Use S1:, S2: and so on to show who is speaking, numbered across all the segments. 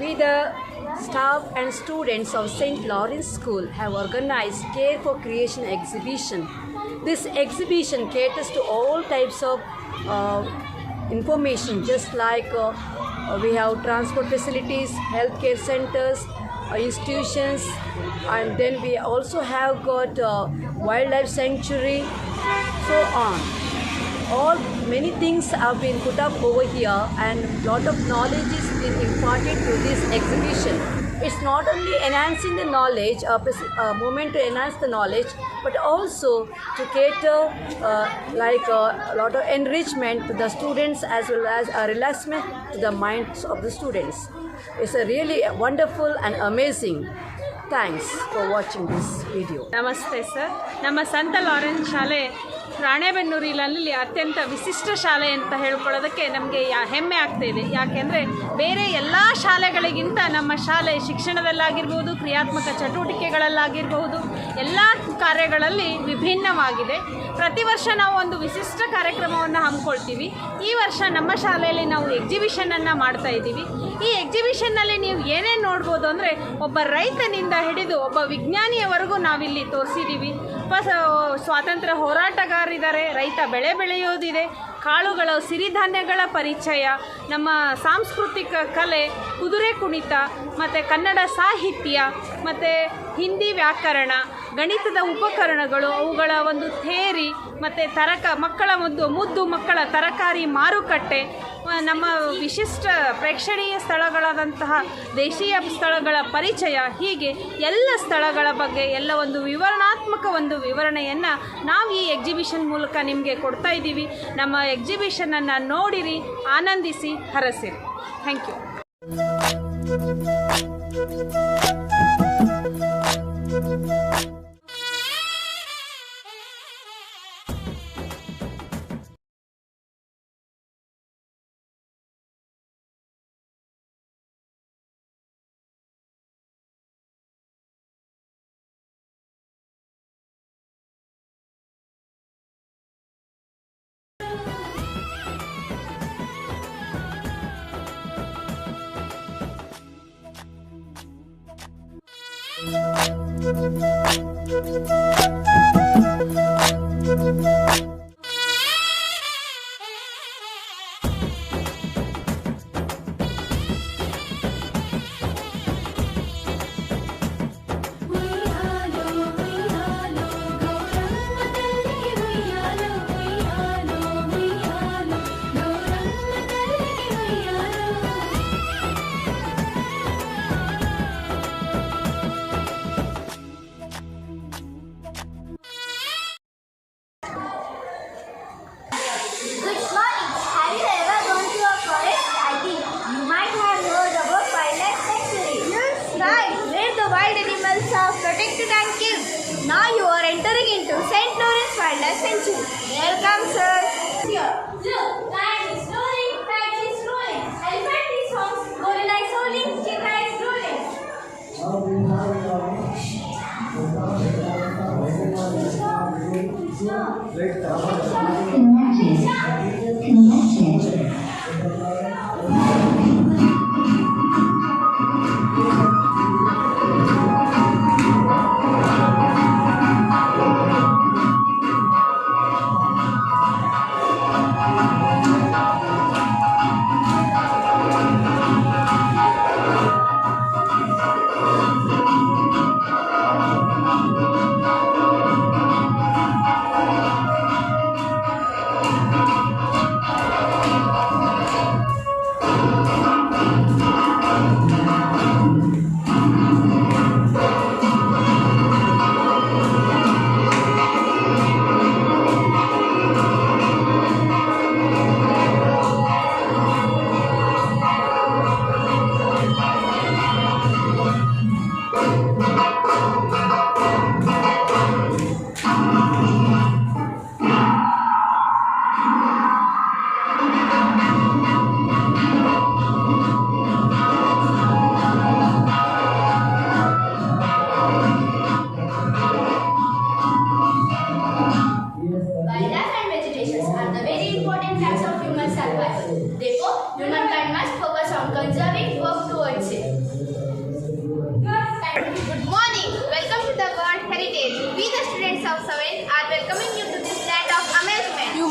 S1: We, the staff and students of St. Lawrence School, have organized Care for Creation exhibition. This exhibition caters to all types of information, just like we have transport facilities, healthcare centers, institutions, and then we also have got wildlife sanctuary, so on. All many things have been put up over here, and lot of knowledge is been imparted to this exhibition. It's not only enhancing the knowledge, a moment to enhance the knowledge, but also to cater like a lot of enrichment to the students as well as a relaxation to the minds of the students. It's a really wonderful and amazing. Thanks for watching this video.
S2: Namaste sir. Nama Santa Lawrence ಶಾಲೆ ರಾಣೆಬೆನ್ನೂರಿನಲ್ಲಿ ಅತ್ಯಂತ ವಿಶಿಷ್ಟ ಶಾಲೆ ಅಂತ ಹೇಳ್ಕೊಳ್ಳೋದಕ್ಕೆ ನಮಗೆ ಹೆಮ್ಮೆ ಆಗ್ತಾ ಇದೆ. ಯಾಕೆಂದರೆ ಬೇರೆ ಎಲ್ಲ ಶಾಲೆಗಳಿಗಿಂತ ನಮ್ಮ ಶಾಲೆ ಶಿಕ್ಷಣದಲ್ಲಾಗಿರ್ಬೋದು, ಕ್ರಿಯಾತ್ಮಕ ಚಟುವಟಿಕೆಗಳಲ್ಲಾಗಿರ್ಬೋದು, ಎಲ್ಲ ಕಾರ್ಯಗಳಲ್ಲಿ ವಿಭಿನ್ನವಾಗಿದೆ. ಪ್ರತಿ ವರ್ಷ ನಾವು ಒಂದು ವಿಶಿಷ್ಟ ಕಾರ್ಯಕ್ರಮವನ್ನು ಹಮ್ಮಿಕೊಳ್ತೀವಿ. ಈ ವರ್ಷ ನಮ್ಮ ಶಾಲೆಯಲ್ಲಿ ನಾವು ಎಕ್ಸಿಬಿಷನನ್ನು ಮಾಡ್ತಾ ಇದ್ದೀವಿ. ಈ ಎಕ್ಸಿಬಿಷನ್ನಲ್ಲಿ ನೀವು ಏನೇನು ನೋಡ್ಬೋದು ಅಂದರೆ, ಒಬ್ಬ ರೈತನಿಂದ ಹಿಡಿದು ಒಬ್ಬ ವಿಜ್ಞಾನಿಯವರೆಗೂ ನಾವಿಲ್ಲಿ ತೋರಿಸಿದ್ದೀವಿ. ಸ್ವಾತಂತ್ರ್ಯ ಹೋರಾಟಗಾರರಿದ್ದಾರೆ, ರೈತ ಬೆಳೆ ಬೆಳೆಯೋದಿದೆ, ಕಾಳುಗಳ ಸಿರಿಧಾನ್ಯಗಳ ಪರಿಚಯ, ನಮ್ಮ ಸಾಂಸ್ಕೃತಿಕ ಕಲೆ, ಕುದುರೆ ಕುಣಿತ, ಮತ್ತು ಕನ್ನಡ ಸಾಹಿತ್ಯ, ಮತ್ತು ಹಿಂದಿ ವ್ಯಾಕರಣ, ಗಣಿತದ ಉಪಕರಣಗಳು, ಅವುಗಳ ಒಂದು ಥೇರಿ, ಮತ್ತು ಮುದ್ದು ಮಕ್ಕಳ ತರಕಾರಿ ಮಾರುಕಟ್ಟೆ, ನಮ್ಮ ವಿಶಿಷ್ಟ ಪ್ರೇಕ್ಷಣೀಯ ಸ್ಥಳಗಳಾದಂತಹ ದೇಶೀಯ ಸ್ಥಳಗಳ ಪರಿಚಯ, ಹೀಗೆ ಎಲ್ಲ ಸ್ಥಳಗಳ ಬಗ್ಗೆ ಎಲ್ಲ ಒಂದು ವಿವರಣಾತ್ಮಕ ಒಂದು ವಿವರಣೆಯನ್ನು ನಾವು ಈ ಎಕ್ಸಿಬಿಷನ್ ಮೂಲಕ ನಿಮಗೆ ಕೊಡ್ತಾ ಇದ್ದೀವಿ. ನಮ್ಮ ಎಕ್ಸಿಬಿಷನನ್ನು ನೋಡಿರಿ, ಆನಂದಿಸಿ, ಹರಸಿರಿ. Thank you.
S3: Protected and killed. Now you are entering into St. Lawrence Wildlife Sanctuary. Welcome, sir. Here. Look, lion is rolling, tiger is rolling, elephant is honked, gorilla is rolling, cheetah is rolling.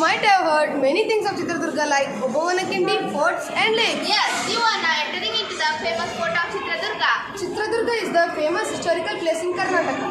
S4: might have heard many things of Chitradurga like Obovanakindi, forts and lakes.
S3: Yes, you are now entering into the famous fort of Chitradurga.
S4: Chitradurga is the famous historical place in Karnataka.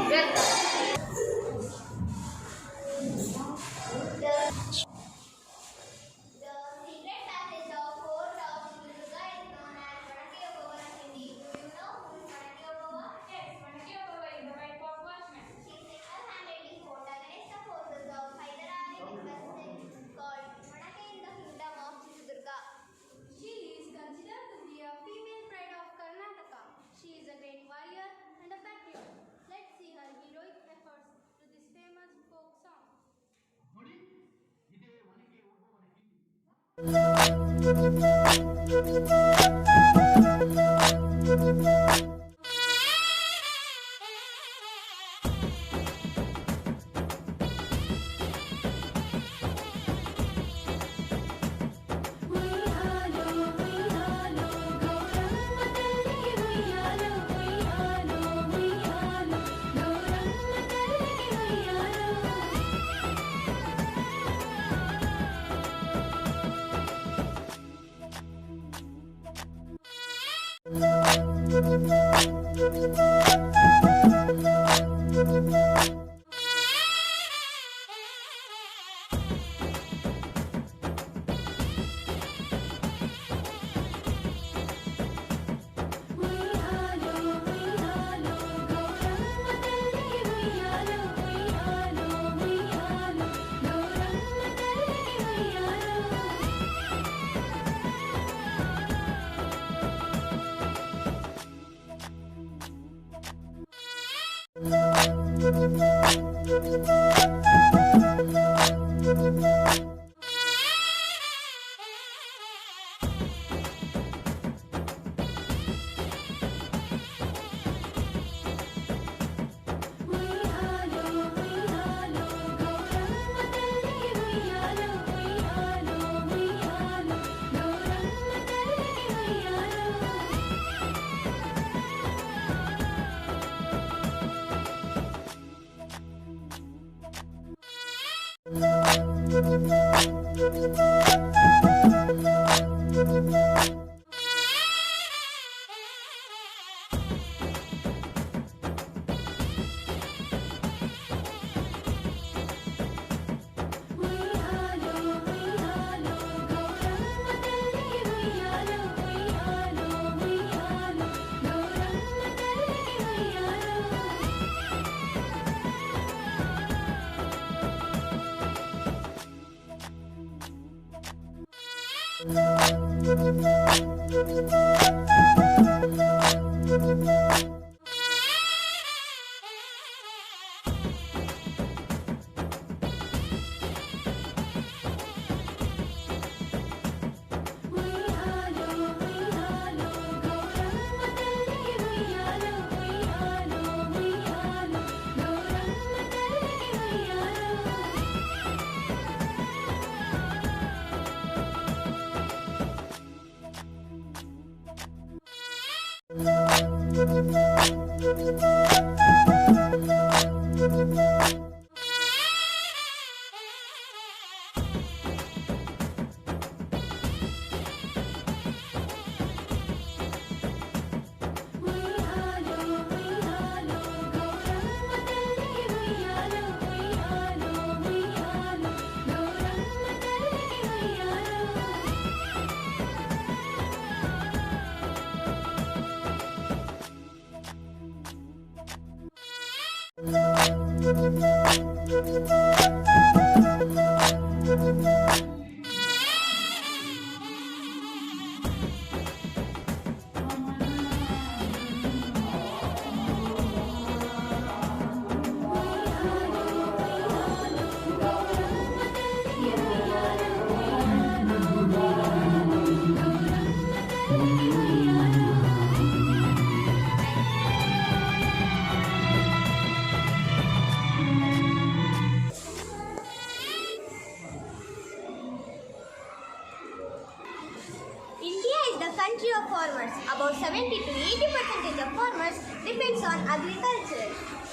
S3: Country of farmers. About 70 to 80% of farmers depends on agriculture.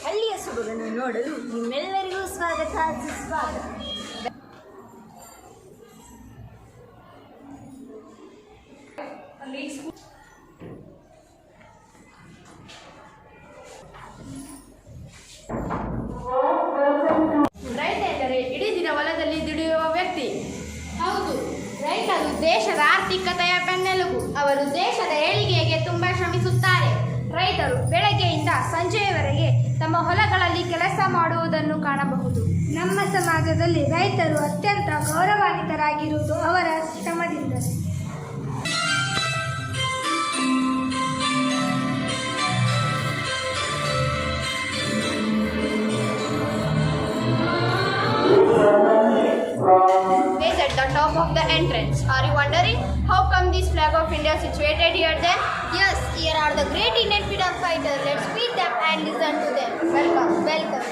S3: ಹಳ್ಳಿಯ ಸೊಬಗನ್ನು ನೋಡಲು ನಿಮ್ಮೆಲ್ಲರಿಗೂ ಸ್ವಾಗತ ಸುಸ್ವಾಗತ. ದೇಶದ ಆರ್ಥಿಕತೆಯ ಬೆನ್ನೆಲುಬು. ಅವರು ದೇಶದ ಏಳಿಗೆಗೆ ತುಂಬ ಶ್ರಮಿಸುತ್ತಾರೆ. ರೈತರು ಬೆಳಗ್ಗೆಯಿಂದ ಸಂಜೆಯವರೆಗೆ ತಮ್ಮ ಹೊಲಗಳಲ್ಲಿ ಕೆಲಸ ಮಾಡುವುದನ್ನು ಕಾಣಬಹುದು. ನಮ್ಮ ಸಮಾಜದಲ್ಲಿ ರೈತರು ಅತ್ಯಂತ ಗೌರವಾನ್ವಿತರಾಗಿರುವುದು ಅವರ ಶ್ರಮದಿಂದ. Is at the top of the entrance. Are you wondering how come this flag of India is situated here then? Yes, here are the great Indian freedom fighters. Let's meet them and listen to them. Welcome, welcome.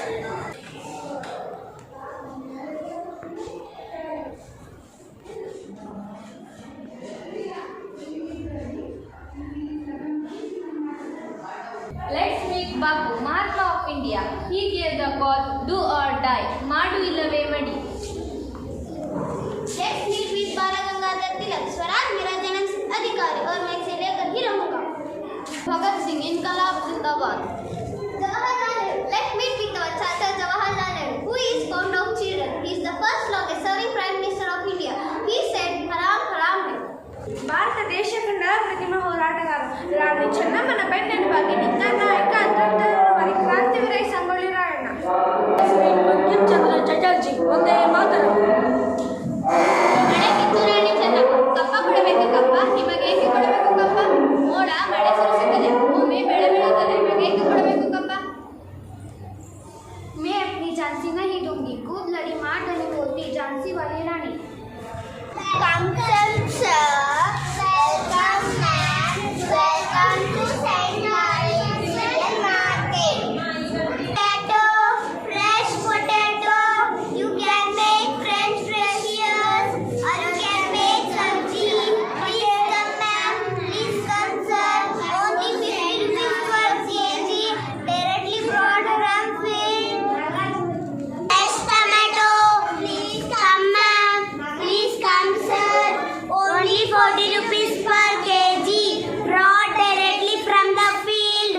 S3: Let's meet Bapu, Mahatma of India. He gave the call, do or die. Madu illave madi. Let's meet with Balagangadhar Tilak, Swaraj Mera Janam Adhikari, और मैं से लेकर ही रहूँगा. Bhagat Singh, Inkalaab Zindabad. Jawaharlal Nehru. Let's meet with our Chacha Jawaharlal Nehru, who is fond of children. He is the first longest-serving Prime Minister of India. He said, "Haram, haram hai." Bharat ದೇಶ ಕಂಡ ಪ್ರತಿಮ ಹೋರಾಟಗಾರ ರಾಣಿ ಚೆನ್ನಮ್ಮನ ಬೆನ್ನೆಲುಬಾಗಿ ನಿಂತ ನಾಯಕ 18ನೇ ಕ್ರಾಂತಿವೀರ ಸಂಗೊಳ್ಳಿ ರಾಯಣ್ಣ.
S1: ಬಂಕಿಂಚಂದ್ರ ಚಟರ್ಜಿ ಒಂದೇ ಮಾತರಂ.
S3: ಮಳೆ ಕಿತ್ತು ರಾಣಿ ಚೆನ್ನಮ್ಮ. ಕಪ್ಪ ಕೊಡಬೇಕು ಕಪ್ಪ, ನಿಮಗೆ ಏಕೆ ಕೊಡಬೇಕು ಕಪ್ಪ? ಮೋಡ ಮಳೆ ಸುರಿಸುತ್ತದೆ, ಭೂಮಿ ಬೆಳೆ ಬೆಳೆಯುತ್ತದೆ, ನಿಮಗೆ ಏಕೆ ಕೊಡಬೇಕು ಕಪ್ಪ? मैं अपनी झांसी नहीं दूंगी, खूब लड़ी मार नहीं बोलती झांसी वाली रानी. Welcome sir, welcome ma'am, welcome to St. Lawrence Market. Potato, fresh potato, you can make French fries or you can make sabji. Please come ma'am, please come sir. Only 50 rupees per kg, directly brought from field. Fresh tomato, please come ma'am, please come sir. Only 40 rupees per kg, brought directly from the field.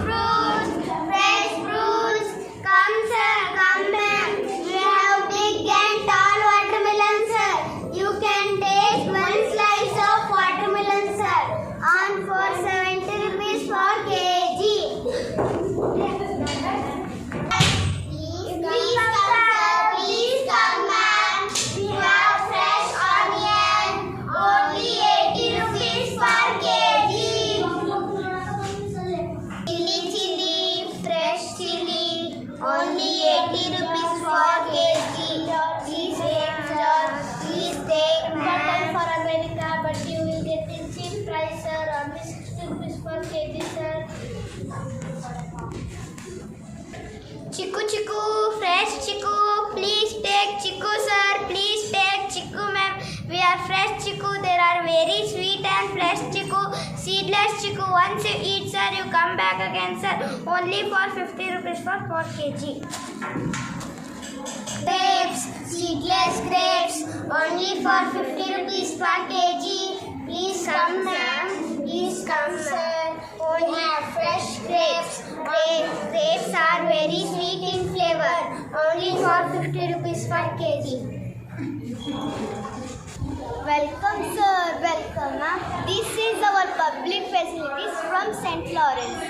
S3: Fruits, fresh fruits, come sir, come ma'am. We have big and tall watermelon sir. You can take one slice of watermelon sir, on for 70 rupees per kg. Please come sir, please come ma'am. We have fresh onion, only 80 rupees per kg. Chili, fresh chili, only 80 rupees per kg. Please take sir, please take ma'am. For America, but you will get in cheap price sir, only 60 rupees per kg sir. Chiku, fresh chiku, please take chiku sir, please take chiku ma'am. We are fresh chiku, there are very sweet and fresh chiku, seedless chiku. Once you eat sir, you come back again sir, only for 50 rupees per kg. Grapes, seedless grapes, only for 50 rupees per kg. Please come ma'am, please come sir. Only fresh grapes. Grapes are very sweet in flavor. Only for 50 rupees per kg. Welcome sir, welcome ma'am. This is our public facilities from St. Lawrence.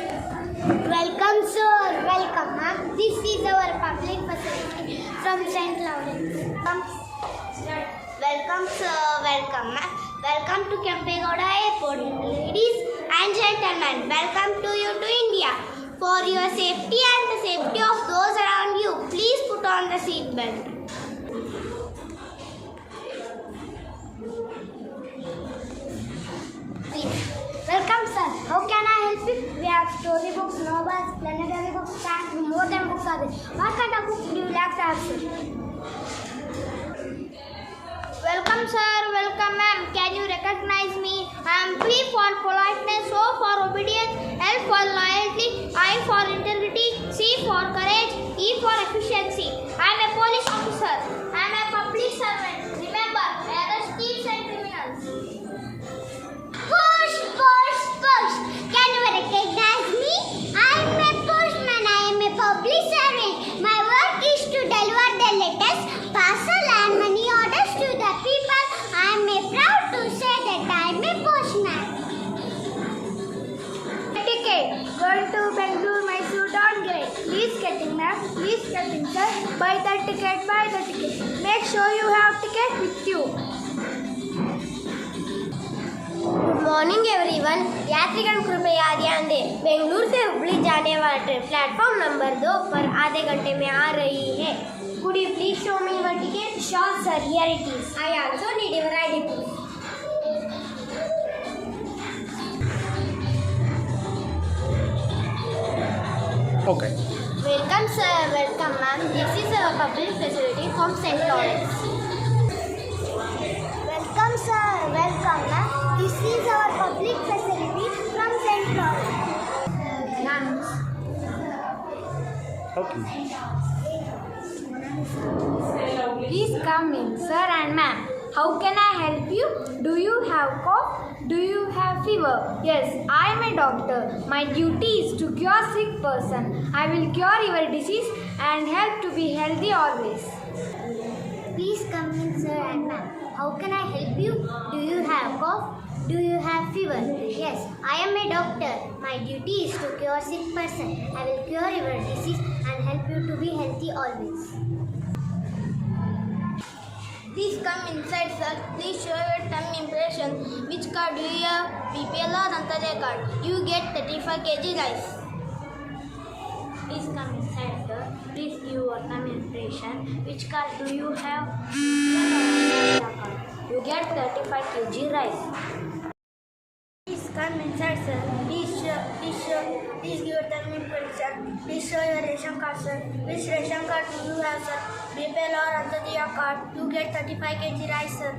S3: Welcome sir, welcome ma'am. This is our public facility from St. Lawrence. Welcome sir, welcome ma'am. Welcome to Kempegowda Airport. Ladies and gentlemen, welcome to you to India. For your safety and the safety of those around you, please put on the seat belt. Welcome sir, how can I help you? We have storybooks, novels, planetary books, and more than books are there. What kind of books do you like to have sir? Welcome sir, welcome ma'am. Can you recognize me? I am P for politeness, O for obedience, L for loyalty, I for integrity, C for courage, E for efficiency. I am a police officer. I am a public servant. Remember, I arrest thieves and criminals. Push, push, push. Can you recognize me? I am a postman. I am a public servant. My work is to deliver the letters, parcel and money orders to the people. I am Please step inside. Buy the ticket. Make sure you have ticket with you. Good morning everyone. यात्रीगण कृपया ध्यान दें, बेंगलुरु से हुबली जाने वाला train platform number 2 पर आधे घंटे में आ रही है। Could you please show me your ticket? Sure sir, here it is. I also need your ID proof.
S5: Okay.
S3: Welcome sir, welcome ma'am. This is our public facility from St. Lawrence. Welcome sir, welcome ma'am. This is our public facility from St. Lawrence. Ma'am.
S5: Okay.
S3: Please come in, sir and ma'am. How can I help you? Do you have cough? Do you have fever? Yes, I am a doctor. My duty is to cure sick person. I will cure your disease and help to be healthy always. Please come in, sir and ma'am. How can I help you? Do you have cough? Do you have fever? Yes, I am a doctor. My duty is to cure sick person. I will cure your disease and help you to be healthy always. Please come inside, sir. Please show your thumb impression. Which card do you have? BPL or Antarya card? You get 35 kg rice. Please come inside, sir. Please give your thumb impression. Which card do you have? Antarya card. You get 35 kg rice. Please come inside, sir. Please give your thumb impression. Please show your ration card, sir. Which ration card do you have, sir? BPL or Antarya card? You get 35 kg rice, sir.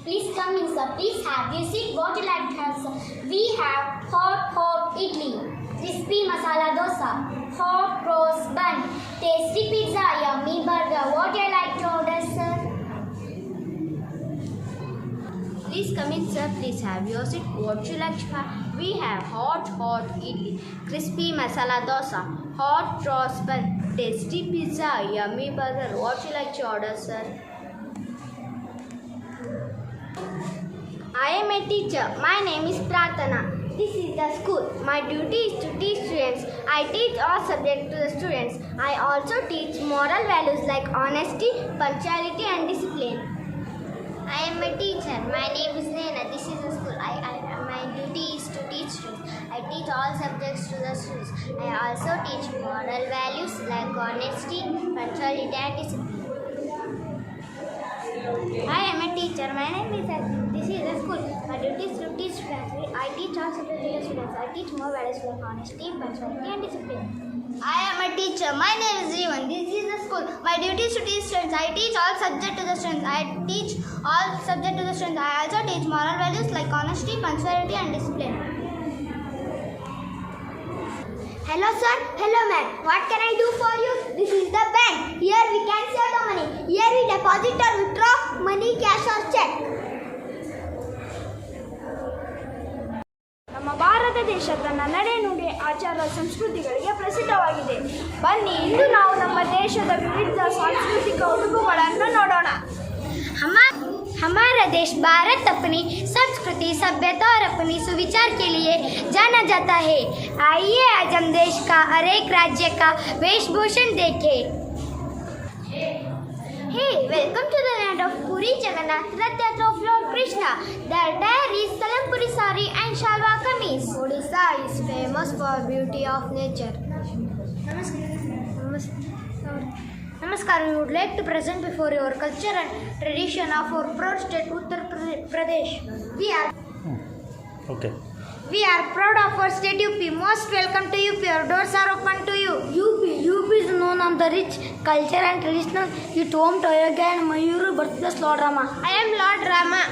S3: Please come in, sir. Please have your seat. What you like to have, sir? We have hot idli, crispy masala dosa, hot roast bun, tasty pizza, yummy burger. What you like to order, sir? Please come in, sir. Please have your seat. What you like to have? We have hot idli, crispy masala dosa, hot roast bun, tasty pizza, yummy burger. What you like to order, sir? I am a teacher. My name is Pratana. This is the school. My duty is to teach students. I teach all subjects to the students. I also teach moral values like honesty, punctuality and discipline. I am a teacher. My name is Nena. This is the school. My duty is to teach students. I teach all subjects to the students. I also teach moral values like honesty, punctuality and discipline. I am a teacher. My name is Arjun. This is the school. My duty is to teach students. I teach all subjects to the students. I teach moral values like honesty, punctuality and discipline. I am a teacher. My name is Jeevan. This is the school. My duty is to teach students. I teach all subjects to the students. I teach all subjects to the students. I also teach moral values like honesty, punctuality and discipline. Hello sir. Hello ma'am. What can I do for you? This is the bank. Here we can save the money. Here we deposit or withdraw money, cash or check. ನಮ್ಮ ಭಾರತ ದೇಶ ತನ್ನ ನಡೆ ನುಡಿ ಆಚಾರ ಸಂಸ್ಕೃತಿಗಳಿಗೆ ಪ್ರಸಿದ್ಧವಾಗಿದೆ. ಬನ್ನಿ ಇಂದು ನಾವು ನಮ್ಮ ದೇಶದ ವಿವಿಧ ಸಾಂಸ್ಕೃತಿಕ ಉಡುಪುಗಳನ್ನು ನೋಡೋಣ. हमारा देश भारत अपनी संस्कृति, सभ्यता और अपनी सुविचार के लिए जाना जाता है. आइए आज हम देश का हर एक राज्य का वेशभूषण देखें. Hey, welcome to the land of Puri Jagannath, Rath Yatra of Lord Krishna. The attire is Salampuri sari and Shalwa kameez. Odisha is famous for beauty of nature. Namaskar. We would like to present before your culture and tradition of our proud state Uttar Pradesh.
S5: Okay.
S3: We are proud of our state UP. Most welcome to UP. Our doors are open to you. UP is known on the rich culture and traditional its home to Yoga and Mayur birthplace Lord Rama. I am Lord Rama.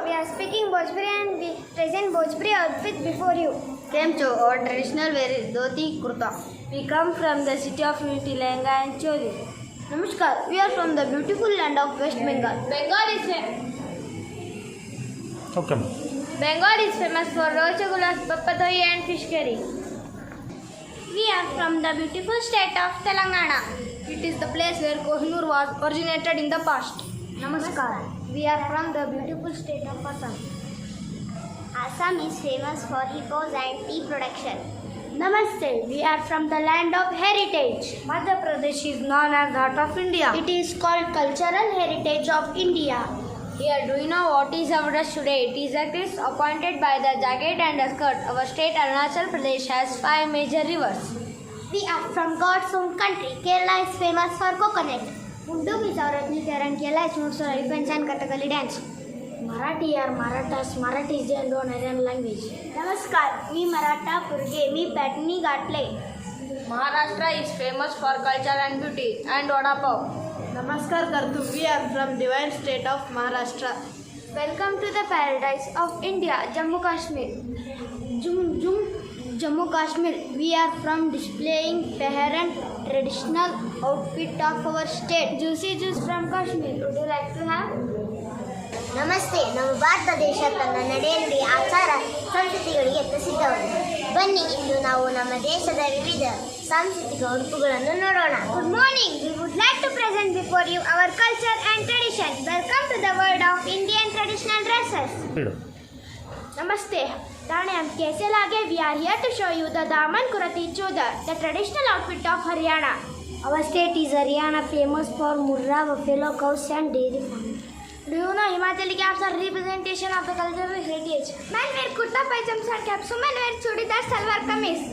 S3: We are speaking Bhojpuri and we present Bhojpuri outfit before you. Came to our traditional wear is dhoti kurta. We come from the city of unity, Lehenga and Choli. Namaskar. We are from the beautiful land of West Bengal. Bengal is famous for Rochagullas, Pappadoyi and fish curry. We are from the beautiful state of Telangana. It is the place where Kohinoor was originated in the past. Namaskar. We are from the beautiful state of Assam. Assam is famous for hippos and tea production. Namaste, we are from the land of heritage.
S4: Madhya Pradesh is known as Heart of India.
S3: It is called Cultural Heritage of India.
S4: Here, do you know what is our dress today? It is a dress appointed by the jacket and the skirt. Our state Arunachal Pradesh has 5 major rivers.
S3: We are from God's own country. Kerala is famous for coconut. Mundu is our ethnic and Kerala is known for elephants and Kathakali dance.
S4: Marathi are Marathas. Marathi is a non-Aryan language.
S3: Namaskar, मी मराठा पुरगे मी पॅटनी गाठले.
S4: Maharashtra is famous for culture and beauty and vada pav. Namaskar Kartu, we are from divine state of Maharashtra.
S3: Welcome to the paradise of India, Jammu Kashmir. Jammu Kashmir. We are from displaying Peheran traditional outfit of our state. Juicy juice from Kashmir. Would you like to have?
S6: ನಮಸ್ತೆ. ನಮ್ಮ ಭಾರತ ದೇಶ ತನ್ನ ನಡೆನುಡಿ ಆಚಾರ ಸಂಸ್ಕೃತಿಗಳಿಗೆ ಪ್ರಸಿದ್ಧವಾಗಿದೆ. ಬನ್ನಿ ಇಂದು ನಾವು ನಮ್ಮ ದೇಶದ ವಿವಿಧ ಸಾಂಸ್ಕೃತಿಕ ಉಡುಪುಗಳನ್ನು ನೋಡೋಣ.
S3: Good morning. We would like to present before you our culture and tradition. Welcome to the world of Indian traditional dresses. Namaste. Tane hum kaise lage? We are here to show you the Daman Kurati Chodar, the traditional outfit of Haryana.
S6: Our state is Haryana, famous for murra, buffalo cows and dairy farming.
S3: Do you know Himachali caps are representation of the cultural heritage? Men wear kurta pajamas and caps. Women wear chudidar salwar kameez.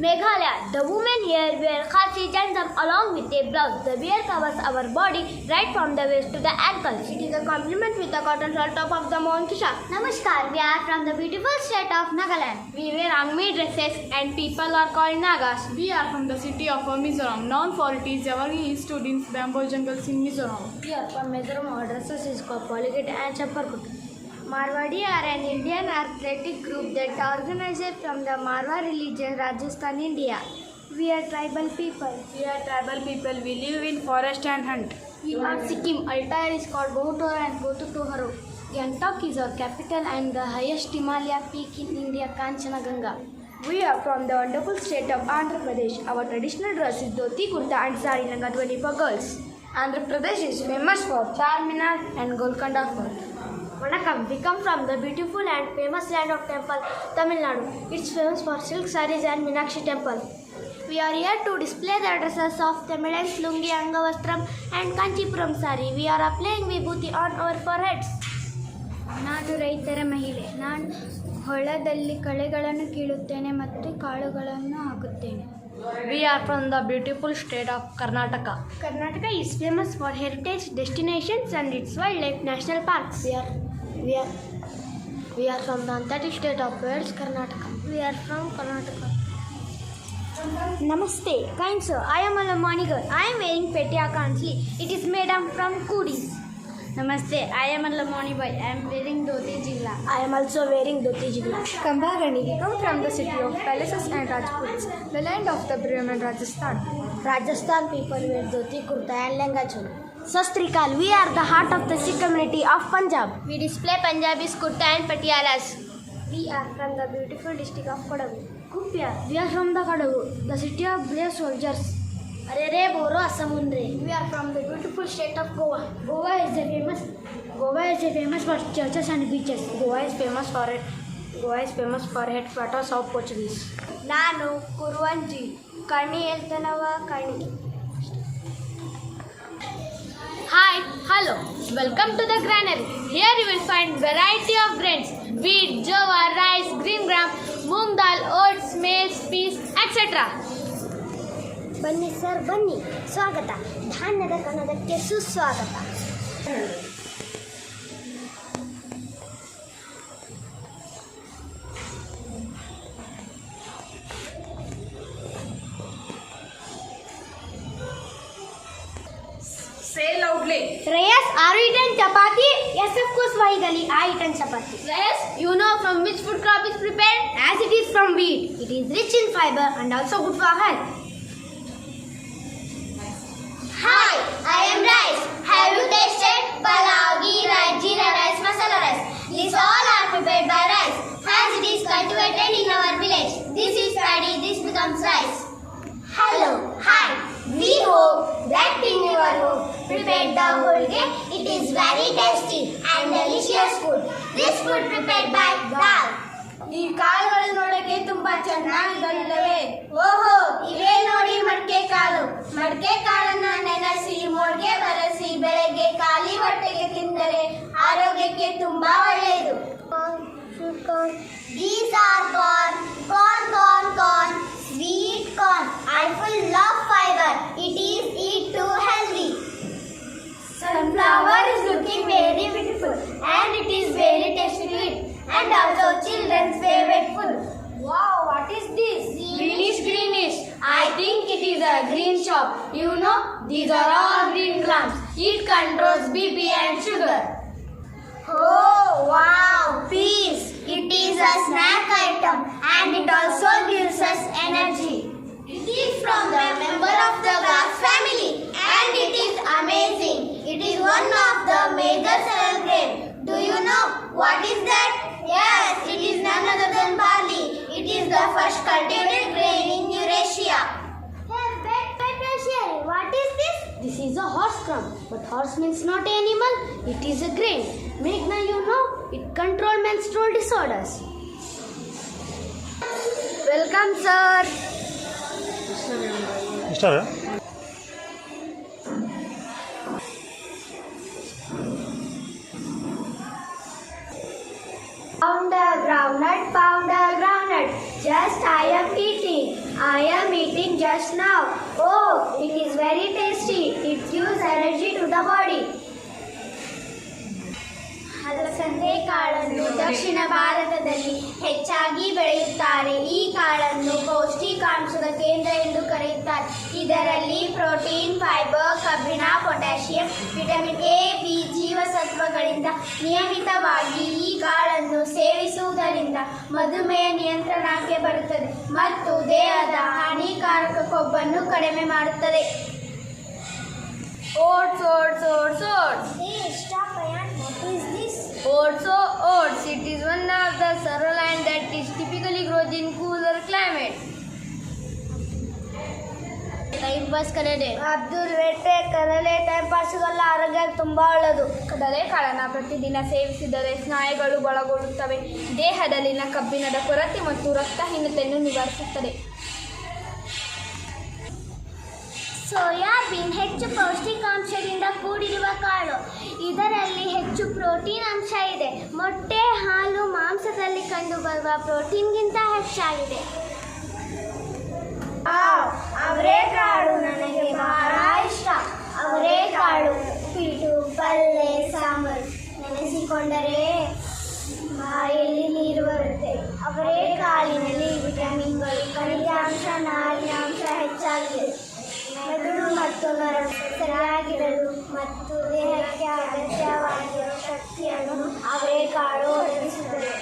S3: Meghalaya. The women here wear khasi janjam along with a blouse. The wear covers our body right from the waist to the ankles. It is a complement with the cotton shawl top of the Mount Kisha. Namaskar. We are from the beautiful state of Nagaland. We wear Angmi dresses and people are called Nagas.
S7: We are from the city of Mizoram, known for its Javagi students bamboo jungles in Mizoram.
S4: We are from Mizoram. Our dresses is called Polygat and Champarkut.
S3: Marwadi are an Indian athletic group that organizes from the Marwar religion, Rajasthan, India. We are tribal people.
S7: We are tribal people. We live in forest and hunt.
S3: We are Sikkim. Altair is called Bohutora and Botutoharo. Gangtok is our capital and the highest Himalaya peak in India, Kanchanjunga. We are from the wonderful state of Andhra Pradesh. Our traditional dress is dhoti, kurta and sari langadwani for girls.
S4: Andhra Pradesh is famous for Charminar and Golconda Fort.
S3: Vanakkam, we come from the beautiful and famous land of temple, Tamil Nadu. It's famous for silk sarees and Meenakshi temple. We are here to display the dresses of Tamilans, Lungi, Angavastram and Kanchipuram sari. We are applying vibhuti on our foreheads. ನಾನು ರೈತರ ಮಹಿಳೆ. ನಾನು ಹೊಲದಲ್ಲಿ ಕಳೆಗಳನ್ನು ಕೀಳುತ್ತೇನೆ ಮತ್ತು ಕಾಳುಗಳನ್ನು ಹಾಕುತ್ತೇನೆ.
S4: We are from the beautiful state of Karnataka.
S3: Karnataka is famous for heritage destinations and its wildlife national parks.
S4: We are from the authentic state of Wales, Karnataka.
S3: We are from Karnataka. Namaste, kind sir. I am a Lamani girl. I am wearing Petya Kansli. It is made up from Kudis.
S4: Namaste, I am a Lamani boy. I am wearing Dhoti Jilla.
S3: I am also wearing Dhoti Jilla.
S7: Kambagani, we come from the city of palaces and Rajputs, the land of the Brahman Rajasthan.
S6: Rajasthan people wear dhoti, kurta and lenga choli.
S3: Sastrikal, we are the heart of the Sikh community of Punjab. We display Punjabi's kurta and patialas. We are from the beautiful district of Kodagu.
S4: Kupya, we are from the Kodagu, the city of brave soldiers.
S6: Arere boro asamundre.
S3: We are from the beautiful state of Goa.
S4: Goa is famous for churches and beaches. Goa is famous for headquarters of Portuguese.
S3: Nanu Kurwanji, Kani Eltanava Kani. Hi, hello, welcome to the granary. Here you will find variety of grains: wheat, jowar, rice, green gram, moong dal, oats, maize, peas, etc.
S6: ಬನ್ನಿ sir ಬನ್ನಿ. ಸ್ವಾಗತ. ಧಾನ್ಯದ ಕಣದಕ್ಕೆ ಸುಸ್ವಾಗತ.
S7: Say loudly.
S3: Reyes, are you eaten chapati?
S6: Yes, of course, Vahidali. I eat chapati.
S3: Reyes, you know from which food crop is prepared?
S6: As it is from wheat, it is rich in fiber and also good for health. Hi, I am Rice. Have you tasted palav, ghee rice, jeera rice, masala rice? These all are prepared by rice. As it is cultivated in our village, this is paddy, this becomes rice. Hello, hi. We hope that in your home prepared the holge. It is very tasty and delicious food. This food prepared by dal.
S3: ಈ ಕಾಳುಗಳು ನೋಡಕ್ಕೆ ತುಂಬಾ ಚೆನ್ನಾಗಿದ್ದಾವೆ. ಓಹೋ, ಇವೇ ನೋಡಿ ಮಡಕೆ ಕಾಳು. ಮಡಕೆ ಕಾಳನ್ನ ನೆನೆಸಿ ಮೊಳಕೆ ಬರೆಸಿ ಬೆಳಗ್ಗೆ ಖಾಲಿ ಹೊಟ್ಟೆಗೆ ತಿಂದರೆ ಆರೋಗ್ಯಕ್ಕೆ ತುಂಬಾ ಒಳ್ಳೆಯದು.
S6: These are corn, sweet corn and full of fiber. It is eat too healthy.
S3: Sunflower is looking very beautiful and it is very tasty to eat and also children's favorite food.
S4: Wow, what is this?
S3: Greenish. I think it is a green shop. You know, these are all green plants. It controls BP and sugar.
S6: Oh wow, peas. It is a snack item and it also gives us energy. It is from the member of the grass family and it is amazing. It is one of the major cereal grain. Do you know what is that? Yes, it is none other than barley. It is the first cultivated grain in Eurasia.
S4: Hey, what is this? This is a horse crumb, but horse means not animal. It is a grain. Meghna, you know, it control menstrual disorders. Welcome, sir.
S5: ಇಷ್ಟರ
S3: Groundnut. Just I am eating just now. Oh, it is very tasty. It gives energy to the body.
S6: ಅಲಸಂದೆ ಕಾಳನ್ನು ದಕ್ಷಿಣ ಭಾರತದಲ್ಲಿ ಹೆಚ್ಚಾಗಿ ಬೆಳೆಯುತ್ತಾರೆ. ಈ ಕಾಳನ್ನು ಪೌಷ್ಟಿಕಾಂಶದ ಕೇಂದ್ರ ಎಂದು ಕರೆಯುತ್ತಾರೆ. ಇದರಲ್ಲಿ ಪ್ರೋಟೀನ್, ಫೈಬರ್, ಕಬ್ಬಿಣ, ಪೊಟ್ಯಾಷಿಯಂ, ವಿಟಮಿನ್ ಎ, ಬಿ, ಜೀವಸತ್ವಗಳಿಂದ ನಿಯಮಿತವಾಗಿ ಈ ಕಾಳನ್ನು ಸೇವಿಸುವುದರಿಂದ ಮಧುಮೇಹ ನಿಯಂತ್ರಣಕ್ಕೆ ಬರುತ್ತದೆ ಮತ್ತು ದೇಹದ ಹಾನಿಕಾರಕ ಕೊಬ್ಬನ್ನು ಕಡಿಮೆ ಮಾಡುತ್ತದೆ.
S3: Oats.
S6: Hey, stop, Ayan. What is this?
S3: Oats. It is one of the cereal and that is typically grows in cooler climate.
S6: Time pass ಕರೆದೆ.
S3: ಅಬ್ದುಲ್ ವೇಟೆ ಕಡಲೆ ಟೈಮ್ ಪಾಸ್ಗೆಲ್ಲ ಆರೋಗ್ಯಕ್ಕೆ ತುಂಬ ಒಳ್ಳೆಯದು. ಕಡಲೆಕಾಳನ್ನು ಪ್ರತಿದಿನ ಸೇವಿಸಿದರೆ ಸ್ನಾಯುಗಳು ಬಲಗೊಳ್ಳುತ್ತವೆ. ದೇಹದಲ್ಲಿನ ಕಬ್ಬಿಣದ ಕೊರತೆ ಮತ್ತು ರಕ್ತಹೀನತೆಯನ್ನು ನಿವಾರಿಸುತ್ತದೆ.
S6: ಸೋಯಾಬೀನ್ ಹೆಚ್ಚು ಪೌಷ್ಟಿಕಾಂಶದಿಂದ ಕೂಡಿರುವ ಕಾಳು. ಇದರಲ್ಲಿ ಹೆಚ್ಚು ಪ್ರೋಟೀನ್ ಅಂಶ ಇದೆ. ಮೊಟ್ಟೆ, ಹಾಲು, ಮಾಂಸದಲ್ಲಿ ಕಂಡುಬರುವ ಪ್ರೋಟೀನ್ಗಿಂತ ಹೆಚ್ಚಾಗಿದೆ.
S3: ಅವರೆಕಾಳು ನನಗೆ ಬಹಳ ಇಷ್ಟ.
S6: ಅವರೆಕಾಳು ಉಪ್ಪಿಟ್ಟು, ಪಲ್ಯ, ಸಾಂಬಾರು ನೆನೆಸಿಕೊಂಡರೆ ಬಾಯಲ್ಲಿ ನೀರು ಬರುತ್ತೆ. ಅವರೆಕಾಳಿನಲ್ಲಿ ವಿಟಮಿನ್ಗಳು, ಖನಿಜಾಂಶ, ನಾರಿನಾಂಶ ಹೆಚ್ಚಾಗಿದೆ. ಮೆದುಳು ಮತ್ತು ನರಗಳು ಸರಿಯಾಗಿರಲು ಮತ್ತು ದೇಹಕ್ಕೆ ಅಗತ್ಯವಾಗಿರುವ ಶಕ್ತಿಯನ್ನು ಅವರೆಕಾಳು ಒದಗಿಸುತ್ತದೆ.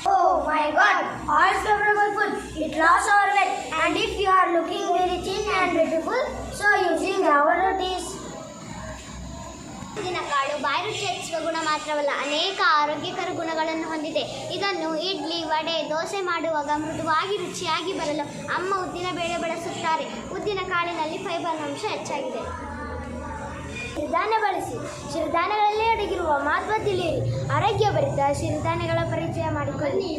S3: Oh my God! All favorable food. It lost our weight, and if you are looking very thin and beautiful, so using our rotis.
S6: ಉದ್ದಿನ ಕಾಳು ಬಾಯಿ ರುಚಿ ಹೆಚ್ಚಿಸುವ ಗುಣ ಮಾತ್ರವಲ್ಲ, ಅನೇಕ ಆರೋಗ್ಯಕರ ಗುಣಗಳನ್ನು ಹೊಂದಿದೆ. ಇದನ್ನು ಇಡ್ಲಿ, ವಡೆ, ದೋಸೆ ಮಾಡುವಾಗ ಮೃದುವಾಗಿ ರುಚಿಯಾಗಿ ಬರಲು ಅಮ್ಮ ಉದ್ದಿನ ಬೇಳೆ ಬಳಸುತ್ತಾರೆ. ಉದ್ದಿನ ಕಾಳಿನಲ್ಲಿ ಫೈಬರ್ ಅಂಶ ಹೆಚ್ಚಾಗಿದೆ.
S3: ಸಿರಿಧಾನ್ಯ ಬಳಸಿ. ಸಿರಿಧಾನ್ಯಗಳಲ್ಲಿ ಅಡಗಿರುವ ಮಹತ್ವ ತಿಳಿಯಿರಿ. ಆರೋಗ್ಯಭರಿತ ಸಿರಿಧಾನ್ಯಗಳ ಪರಿಚಯ ಮಾಡಿಕೊಳ್ಳಿ.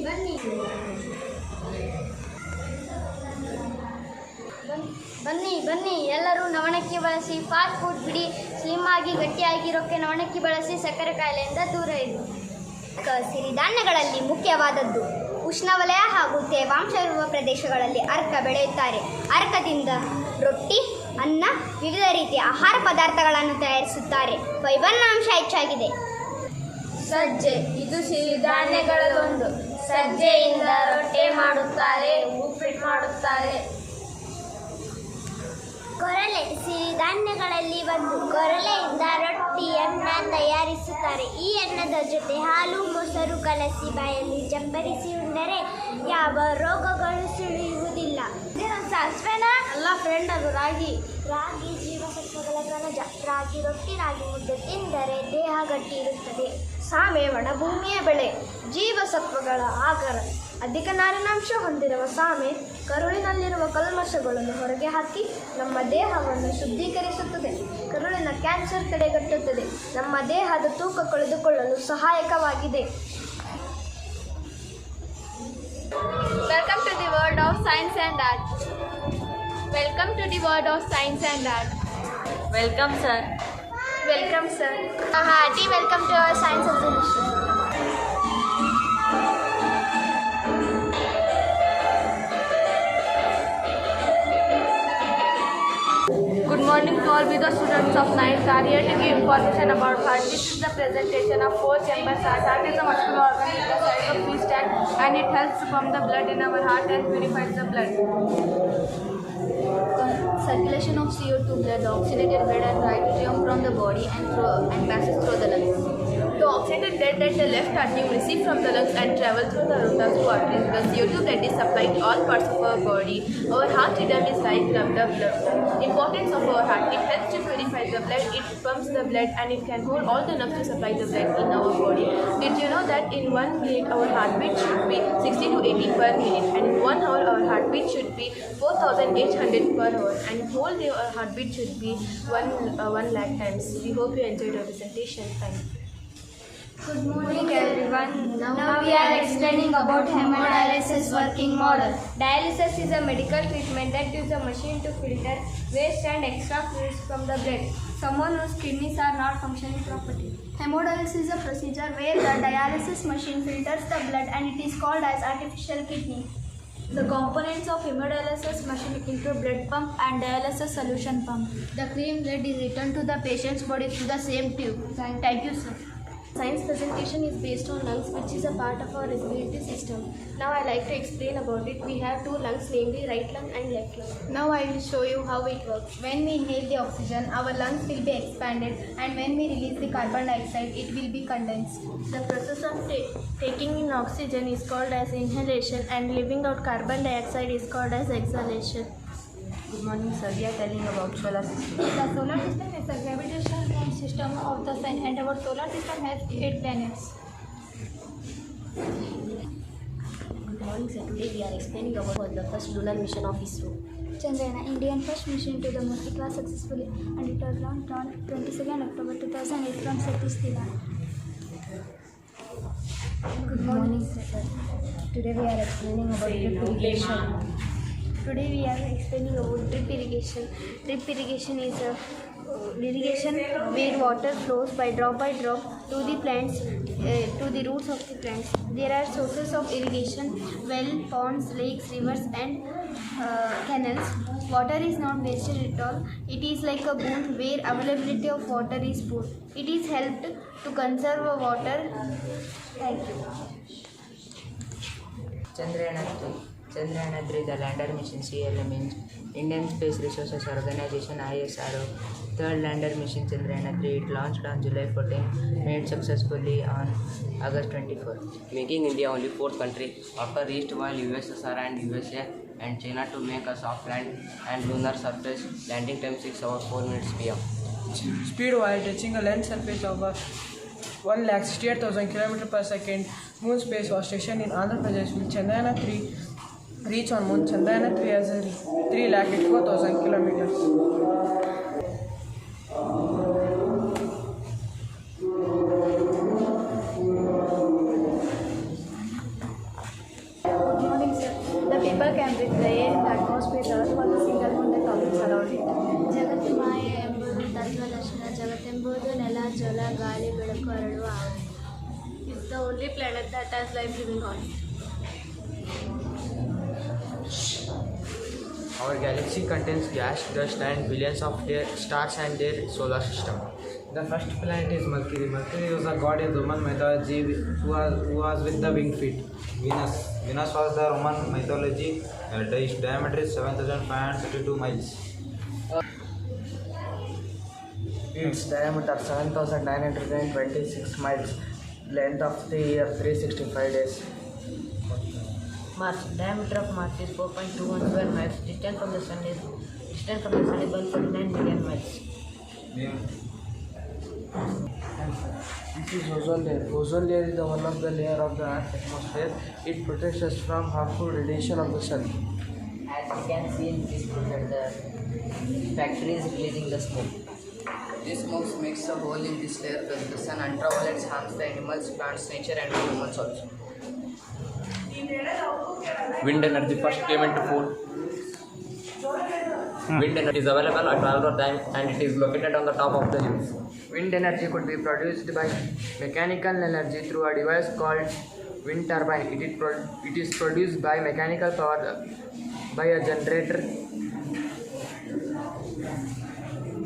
S3: ಬನ್ನಿ ಎಲ್ಲರೂ ನವಣಕ್ಕಿ ಬಳಸಿ. ಫಾಸ್ಟ್ ಫುಡ್ ಬಿಡಿ, ಸ್ಲಿಮ್ ಆಗಿ ಗಟ್ಟಿಯಾಗಿರೋಕ್ಕೆ ನವಣಕ್ಕಿ ಬಳಸಿ. ಸಕ್ಕರೆ ಕಾಯಿಲೆಯಿಂದ ದೂರ ಇರಿ.
S6: ಸಿರಿಧಾನ್ಯಗಳಲ್ಲಿ ಮುಖ್ಯವಾದದ್ದು ಉಷ್ಣವಲಯ ಹಾಗೂ ತೇವಾಂಶ ಇರುವ ಪ್ರದೇಶಗಳಲ್ಲಿ ಅರ್ಕ ಬೆಳೆಯುತ್ತಾರೆ. ಅರ್ಕದಿಂದ ರೊಟ್ಟಿ, ಅನ್ನ, ವಿವಿಧ ರೀತಿಯ ಆಹಾರ ಪದಾರ್ಥಗಳನ್ನು ತಯಾರಿಸುತ್ತಾರೆ. ಫೈಬರ್ನ ಅಂಶ ಹೆಚ್ಚಾಗಿದೆ.
S3: ಸಜ್ಜೆ ಇದು ಸಿರಿಧಾನ್ಯಗಳಲ್ಲೊಂದು. ಸಜ್ಜೆಯಿಂದ ರೊಟ್ಟಿ ಮಾಡುತ್ತಾರೆ, ಉಪ್ಪಿಟ್ಟು ಮಾಡುತ್ತಾರೆ.
S6: ಕೊರಲೆ ಸಿರಿಧಾನ್ಯಗಳಲ್ಲಿ ಒಂದು. ಕೊರಲೆಯಿಂದ ರೊಟ್ಟಿ, ಅನ್ನ ತಯಾರಿಸುತ್ತಾರೆ. ಈ ಅನ್ನದ ಜೊತೆ ಹಾಲು, ಮೊಸರು ಕಲಸಿ ಬಾಯಲ್ಲಿ ಜಂಬರಿಸಿ ಉಂಡರೆ ಯಾವ ರೋಗಗಳು ಸುಳಿಯುವುದಿಲ್ಲ.
S3: ಸಾಸಿವೆನ ಅಲ್ಲ ಫ್ರೆಂಡ್, ಅದು ರಾಗಿ.
S6: ರಾಗಿ ಜೀವಸತ್ವಗಳ ಕಣಜ. ರಾಗಿ ರೊಟ್ಟಿ, ರಾಗಿ ಮುದ್ದೆ ತಿಂದರೆ ದೇಹ ಗಟ್ಟಿ ಇರುತ್ತದೆ.
S3: ಸಾಮೆ ಒಣಭೂಮಿಯ ಬೆಳೆ. ಜೀವಸತ್ವಗಳ ಆಕಾರ. ಅಧಿಕ ನಾರಿನಾಂಶ ಹೊಂದಿರುವ ಸಾಮೆ ಕರುಳಿನಲ್ಲಿರುವ ಕಲ್ಮಶಗಳನ್ನು ಹೊರಗೆ ಹಾಕಿ ನಮ್ಮ ದೇಹವನ್ನು ಶುದ್ಧೀಕರಿಸುತ್ತದೆ. ಕರುಳಿನ ಕ್ಯಾನ್ಸರ್ ತಡೆಗಟ್ಟುತ್ತದೆ. ನಮ್ಮ ದೇಹದ ತೂಕ ಕಳೆದುಕೊಳ್ಳಲು ಸಹಾಯಕವಾಗಿದೆ. Science and Art. Welcome to the world of Science and Art.
S2: Welcome sir.
S3: Welcome, sir. A hearty welcome to our science exhibition.
S7: Good morning to all we the students of 9th are here to give information about heart. This is the presentation of 4 chambers. Heart is a muscular organ in the size of pea stand and it helps to pump the blood in our heart and purifies the blood.
S3: Circulation of CO2 blood, oxygenated blood and hydrogen from the body and passes through the lungs.
S7: The oxygenated blood at the left heart receive from the lungs and travel through the rotors to arteries. The CO2 blood is supplied to all parts of our body. Our heart rhythm is like the blood flow. Importance of our heart: it helps to purify the blood, it pumps the blood, and it can hold all the nerves to supply the blood in our body. Did you know that in 1 minute our heartbeat should be 60 to 80 per minute, and in 1 hour our heartbeat should be 4,800 per hour, and whole day our heartbeat should be 1 lakh times. We hope you enjoyed our presentation. Thank you.
S3: Good morning, everyone. Now we are explaining about hemodialysis working model. Dialysis is a medical treatment that uses a machine to filter waste and extra fluids from the blood. Someone whose kidneys are not functioning properly. Hemodialysis is a procedure where the dialysis machine filters the blood and it is called as artificial kidney. The components of hemodialysis machine include blood pump and dialysis solution pump. The clean blood is returned to the patient's body through the same tube. Thank you, sir. Science presentation is based on lungs, which is a part of our respiratory system. Now I like to explain about it. We have 2 lungs, namely right lung and left lung. Now I will show you how it works. When we inhale the oxygen, our lungs will be expanded, and when we release the carbon dioxide, it will be condensed. The process of taking in oxygen is called as inhalation, and leaving out carbon dioxide is called as exhalation.
S1: Good morning, sir. We are telling about solar system.
S3: The solar system is a gravitational system of the sun, and our solar system has 8 planets.
S4: Good morning, sir. Today we are explaining about the first lunar mission of ISRO.
S3: Chandrayaan, Indian first mission to the moon. It was successfully, and it was launched on 22nd October 2008 from Satish Dhawan.
S4: Good morning, sir. Today we are explaining about drip irrigation.
S3: Today we are explaining about drip irrigation. Drip irrigation is a irrigation where water flows by drop to the plants, to the roots of the plants. There are sources of irrigation: well, ponds, lakes, rivers, and canals. Water is not wasted at all. It is like a boon where availability of water is poor. It is helped to conserve water. Thank you.
S8: Chandrayaan 3, the lander mission CLM means Indian Space Resources Organization ISRO. Third lander mission Chandrayaan 3, it launched on July 14, made successfully on August 24,
S9: making India only 4th country after east while USSR and USA and China to make a soft land and lunar surface. Landing time 6 hours 4 minutes PM.
S5: Speed while touching a land surface of 1,68,000 km per second. Moon space was stationed in Andhra Pradesh with Chandrayaan 3 reach on moon. Chandrayaan 3 has 3,84,000 kilometers.
S3: Good morning, sir. The people can breathe the air in the atmosphere. The earth was a single moon that orbits around it.
S4: ಜಗತ್ತು ಮಾಯೆ ಎಂಬುದು ತತ್ವದರ್ಶನ. ಜಗತ್ತೆಂಬುದು ನೆಲ, ಜಲ, ಗಾಳಿ, ಬೆಳಕು ಹರಡುವ ಆವರಣ.
S3: It's the only planet that has life living on it.
S9: Our galaxy contains gas, dust and billions of stars and their solar system.
S10: The first planet is Mercury. Mercury was a god in Roman mythology who was with the winged feet. Venus was the Roman mythology. Its diameter is 7,532 miles.
S8: Its diameter 7,926 miles. Length of the year 365 days.
S1: Mars. Diameter of Mars is 4.21 square miles. Distance from the sun is about 49 million miles.
S8: This is ozone layer. Ozone layer is one of the layer of the Earth's atmosphere. It protects us from harmful radiation of the sun.
S1: As you can see in this picture, the factory is releasing the smoke. This smoke makes a hole in this layer because the sun ultraviolet harms the animals, plants, nature and humans also.
S11: Wind energy first came into fore. Wind energy is available at all the time and it is located on the top of the hills.
S8: Wind energy could be produced by mechanical energy through a device called wind turbine. It is produced by mechanical power by a generator.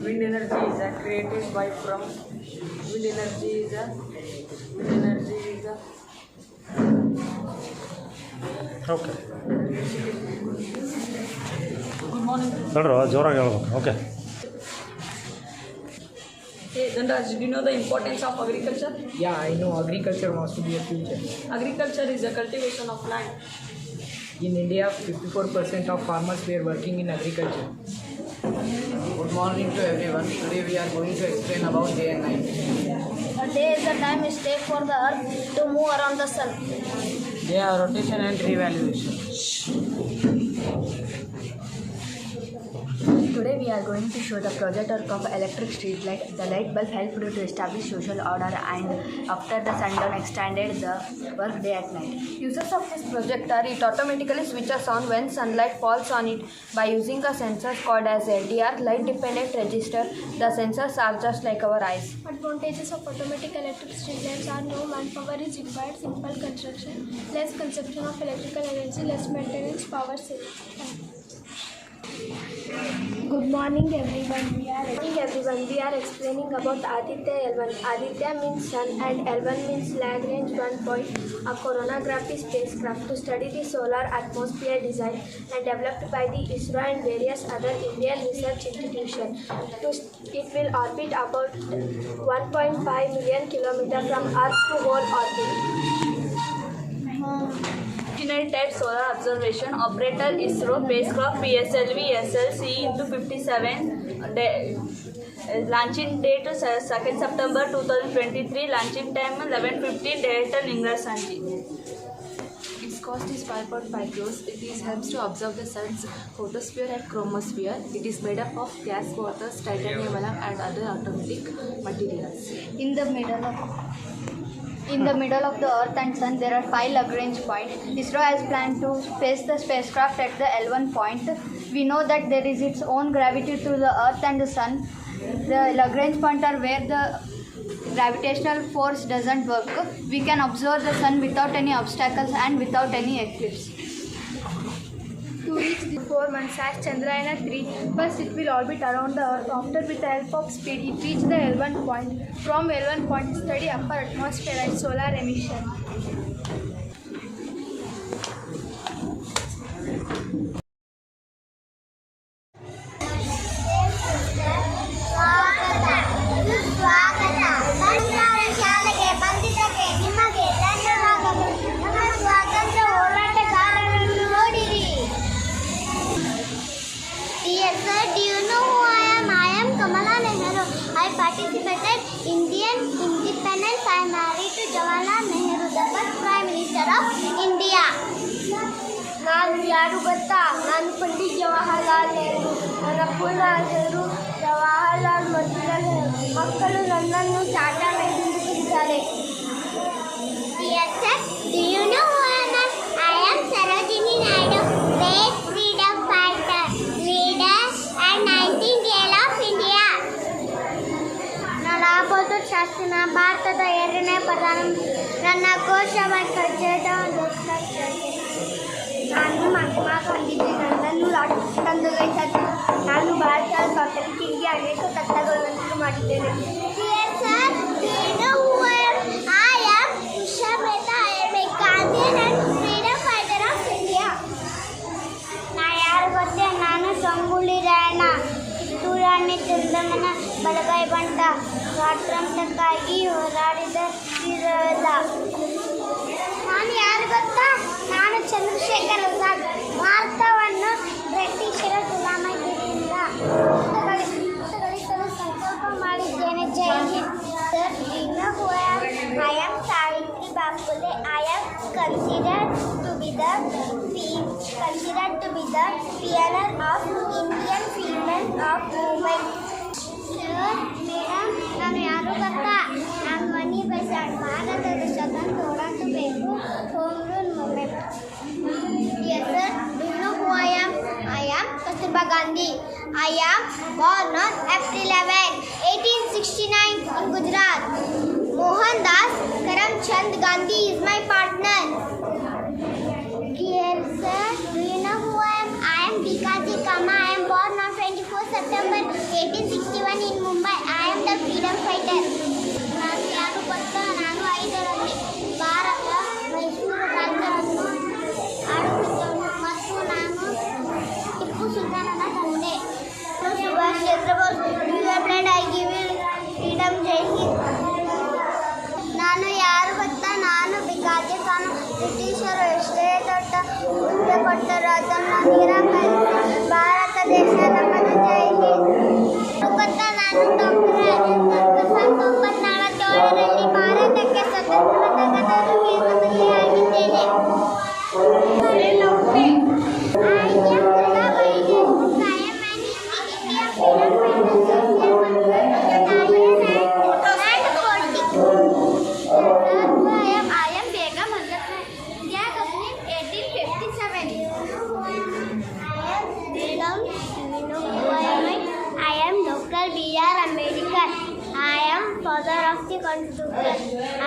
S5: Wind energy is created by from wind energy is
S12: okay ಹೇಳ್ರಿ ಜೋರಾಗಿ ಹೇಳ್ಬೇಕು okay
S1: Hey, Dhanraj, do you know the importance of agriculture?
S5: Yeah, I know agriculture wants to be a future.
S1: Agriculture is the cultivation of land.
S5: In India, 54% of farmers were working in agriculture.
S8: Good morning to everyone. Today we are going to explain about day and night.
S3: A day is the time it takes for the earth to move around the sun.
S5: They are rotation and revaluation.
S7: Today we are going to show the project work of electric street light. The light bulb helped to establish social order, and after the sundown extended the work day at night. Uses of this projector: it automatically switches on when sunlight falls on it by using a sensor called as LDR, light dependent register. The sensors are just like our eyes.
S3: Advantages of automatic electric street lights are: no manpower is required, simple construction, less consumption of electrical energy, less maintenance, power saving. Good morning everyone. We are explaining about Aditya L1. Aditya means sun and L1 means Lagrange 1 point, a coronagraphy spacecraft to study the solar atmosphere designed and developed by the ISRO and various other Indian research institutions. It will orbit about 1.5 million kilometers from Earth to whole orbit.
S1: Type solar observation operator ISRO spacecraft PSLV SLC into 57 launching date 2nd September 2023, launching time 11:15, director Ingras Sanji. Its cost is 5.5 crores. It helps to observe the sun's photosphere and chromosphere. It is made up of gas, water, titanium alum and other atomic materials.
S3: In the middle of the Earth and Sun, there are 5 Lagrange points. ISRO has planned to place the spacecraft at the L1 point. We know that there is its own gravity to the Earth and the Sun. The Lagrange points are where the gravitational force doesn't work. We can observe the Sun without any obstacles and without any eclipse. To reach the 4 months as Chandrayaan-3, first it will orbit around the Earth. After, with the help of speed, it reaches the L1 point. From L1 point, study upper atmosphere and solar emission.
S6: Dear sir, do you know who I am? I am Kamala Nehru. I participated in Indian independence. I am married to Jawaharlal Nehru, the first Prime Minister of India. ನಾನು ಯಾರು ಗೊತ್ತಾ? ನಾನು ಪಂಡಿತ್ ಜವಾಹರ್ಲಾಲ್ ನೆಹರು. ನನ್ನ ಪೂರ್ಣ ಹೆಸರು ಜವಾಹರ್ಲಾಲ್ ಮೋತಿಲಾಲ್ ನೆಹರು. ಮಕ್ಕಳು ನನ್ನನ್ನು ಟಾಟಾ ನೆಹರು ಎಂದು ಕರೆಯುತ್ತಾರೆ. Dear sir, do you know who I am? I am Sarojini Naidu, great freedom fighter, leader and Nightingale of India. Laal Bahadur Shastri ಭಾರತದ 2ನೇ ಪ್ರಧಾನಮಂತ್ರಿ. ನನ್ನ ಘೋಷವಾಕ್ಯ ಜಯ ನಾನು ಮಹಾತ್ಮ ಗಾಂಧೀಜಿ ನನ್ನನ್ನು ತಂದೊಯ್ಯುತ್ತಾರೆ. ನಾನು ಭಾರತದ ಸ್ವಾತಂತ್ರ್ಯಕ್ಕಾಗಿ ಅನೇಕ ತತ್ವಗಳನ್ನು ಮಾಡಿದ್ದೇನೆ. Dear sir, do you know who I am? I am Usha Mehta. I am a Gandhian and freedom fighter of India. ನಾ ಯಾರು ಗೊತ್ತೇ? ನಾನು ಸಂಗೊಳ್ಳಿ ರಾಯಣ್ಣ, ಕಿತ್ತೂರು ರಾಣಿ ಚೆನ್ನಮ್ಮನ ಬಲಗೈ ಬಂಟ, ಸ್ವಾತಂತ್ರ್ಯಕ್ಕಾಗಿ ಹೋರಾಡಿದ ವೀರಯೋಧ. ನಾನು ಯಾರು ಗೊತ್ತಾ? ನಾನು ಚಂದ್ರಶೇಖರ್ ಆಜಾದ್, ಭಾರತವನ್ನು ಬ್ರಿಟಿಷರ ಗುಲಾಮಗಿರಿಯಿಂದ ಮುಕ್ತಗೊಳಿಸಲು ಸಂಕಲ್ಪ ಮಾಡಿದ್ದೇನೆ. ಜೈ Hind. Sir, do you know who I am? I am Savitri Bapule. I am considered to be the pioneer of Indian female of women. Sir, madam, ನಾನು ಯಾರು ಗೊತ್ತಾ? ನಾನು ಮನಿ ಬೈಸಾಡ್ ಭಾರತದ ಸ್ವತಂತ್ರ ಹೋರಾಟಬೇಕು home rule movement. Gandhi. I am born on April 11, 1869 in Gujarat. Mohandas Karamchand Gandhi is my partner. Dear sir, do you know who I am? I am Bikaji Kama. I am born on 24 September 1861 in Mumbai. I am the freedom fighter. ನಾನು ಯಾರು ಗೊತ್ತಾ? ನಾನು 5ರಲ್ಲಿ ಭಾರತ ಮೈಸೂರು ರಾಜ್ಯವನ್ನು ಆಳುತ್ತಿದ್ದವನು ಮತ್ತು ನಾನು ಟಿಪ್ಪು ಸುಲ್ತಾನನ ತಂದೆ. Subhash Chandra Bose, your blood I give you freedom, ಜೈ ಹಿಂದ್. ನಾನು ಯಾರು ಗೊತ್ತಾ? ನಾನು ಬಿಕಾಜಿ ಖಾನ್. ಬ್ರಿಟಿಷರು ಎಷ್ಟೇ ದೊಡ್ಡ ಹುದ್ದೆ ಕೊಟ್ಟರು ಅದನ್ನು ನಿರಾಕರಿಸಿ ಭಾರತ ದೇಶ ನಮ್ಮದು, ಜೈ ಹಿಂದ್. ಗೊತ್ತಾ? ನಾನು ಡಾಕ್ಟರ್ 1947ರಲ್ಲಿ ಭಾರತಕ್ಕೆ ಸ್ವತಂತ್ರ ತಗದವರಿಗೆ ಆಗಿದ್ದೇನೆ. Father of the Constitution.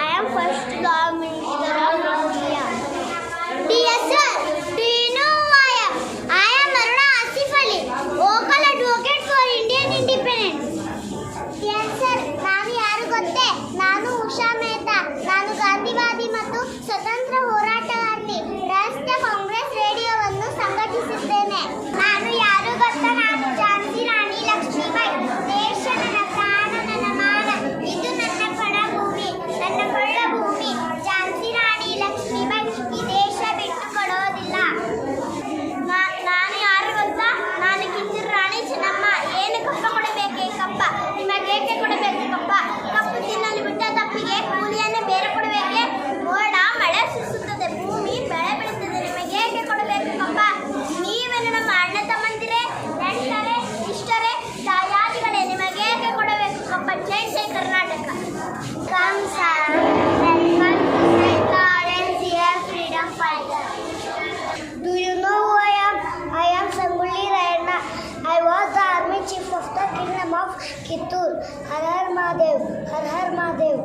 S6: I am first Prime Minister of India. Dear sir, do you know who I am? I am Aruna Asif Ali, vocal advocate for Indian independence. Dear sir, ನಾನು ಯಾರು ಗೊತ್ತೇ? ನಾನು ಉಷಾ ಮೆಹ್ತಾ. ನಾನು ಗಾಂಧಿವಾದಿ ಮತ್ತು ಸ್ವತಂತ್ರ ಹೋರಾಟಗಾರ್ತಿ. ರಾಷ್ಟ್ರೀಯ ಕಾಂಗ್ರೆಸ್ ರೇಡಿಯೋವನ್ನು ಸಂಘಟಿಸಿದ್ದೇನೆ. ನಾನು ಯಾರು ಗೊತ್ತಾ? ನಾನು ಝಾನ್ಸಿ ರಾಣಿ ಲಕ್ಷ್ಮೀಬಾಯಿ. ದೇಶ ನನ್ನ ಪ್ರಾಣ, ನನ್ನ ಮಾನ. ಇದು ನನ್ನ ಪಡಭೂಮಿ, ನನ್ನ ಕೊಳ್ಳ ಭೂಮಿ. ಝಾನ್ಸಿ ರಾಣಿ ಲಕ್ಷ್ಮೀಬಾಯಿ ಈ ದೇಶ ಬಿಟ್ಟು ಕೊಡೋದಿಲ್ಲ. ನಾನು ಯಾರು ಗೊತ್ತಾ? ನಾನು ಕಿತ್ತೂರು ರಾಣಿ ಚೆನ್ನಮ್ಮ. ಏನು ಕಪ್ಪ ಕೊಡಬೇಕೆ? ಕಪ್ಪ ನಿಮಗೇಕೆ ಕೊಡಬೇಕು ಕಪ್ಪ? ಕಪ್ಪು ತಿನ್ನಲು ಬಿಟ್ಟ ತಪ್ಪಿಗೆ ಕೂಲಿಯನ್ನು ಬೇರೆ ಕೊಡಬೇಕೆ? ಮೋಡ ಮಳೆ ಸುರಿಸುತ್ತದೆ, ಭೂಮಿ ಬೆಳೆ ಬೆಳೆಯುತ್ತದೆ, ನಿಮಗೇಕೆ ಕೊಡಬೇಕು ಕಪ್ಪ? ನೀವೇನು ನಮ್ಮ ಅಣ್ಣ ತಮ್ಮಂದಿರೇ, ನೆಂಟರೇ, ಇಷ್ಟರೇ, ದಾಯಾದಿಗಳೇ, ನಿಮಗೇಕೆ ಕೊಡಬೇಕು ಕಪ್ಪ? ಜೈ ಜೈ Karnataka. Freedom fighter. Do you know who I am? I am Sanguli Rayana. I was the army chief of the kingdom of Kittur. Har Har Mahadev, Har Har Mahadev.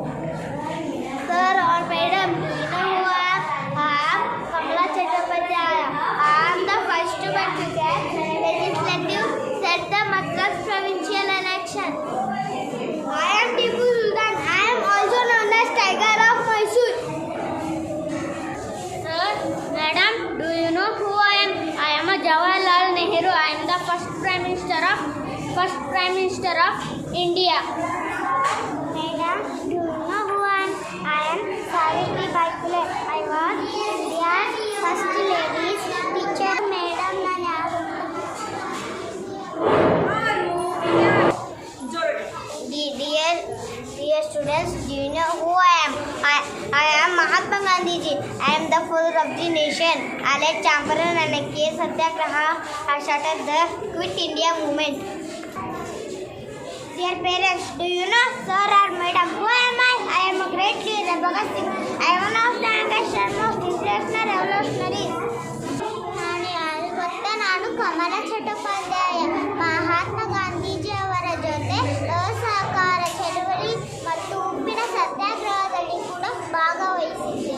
S6: Sir or madam, do you know who I am? I am Kamala Chattopadhyaya. I am the first woman to get legislative set the Madras provincial election. I am Tipu Sultan. I am also known as Tiger of Mysore. Sir, madam, do you know who I am? I am a Jawaharlal Nehru. I am the first Prime Minister of India. Madam, do you know who I am? I am Savitribai Phule. I was India's first ladies teacher. Madam, ನಾನು ಯಾರು? Dear students, do you know who I am? I am Mahatma Gandhi ji. I am the father of the nation. I led Champaran and K. Satyagraha. I started the Quit India movement. Dear parents, do you know, sir or madam, who am I? I am a great leader, Bhagat Singh. I am one of the youngest and most inspirational revolutionaries. ನಾನು ಯಾರು ಗೊತ್ತಾ? ನಾನು ಕಮಲ ಚಟ್ಟೋಪಾಧ್ಯಾಯ. ಮಹಾತ್ಮ ಗಾಂಧೀಜಿ ಅವರ ಜೊತೆ ಅಸಹಕಾರ ಚಳವಳಿ ಮತ್ತು ಉಪ್ಪಿನ ಸತ್ಯಾಗ್ರಹದಲ್ಲಿ ಕೂಡ ಭಾಗವಹಿಸಿದ್ದೆ.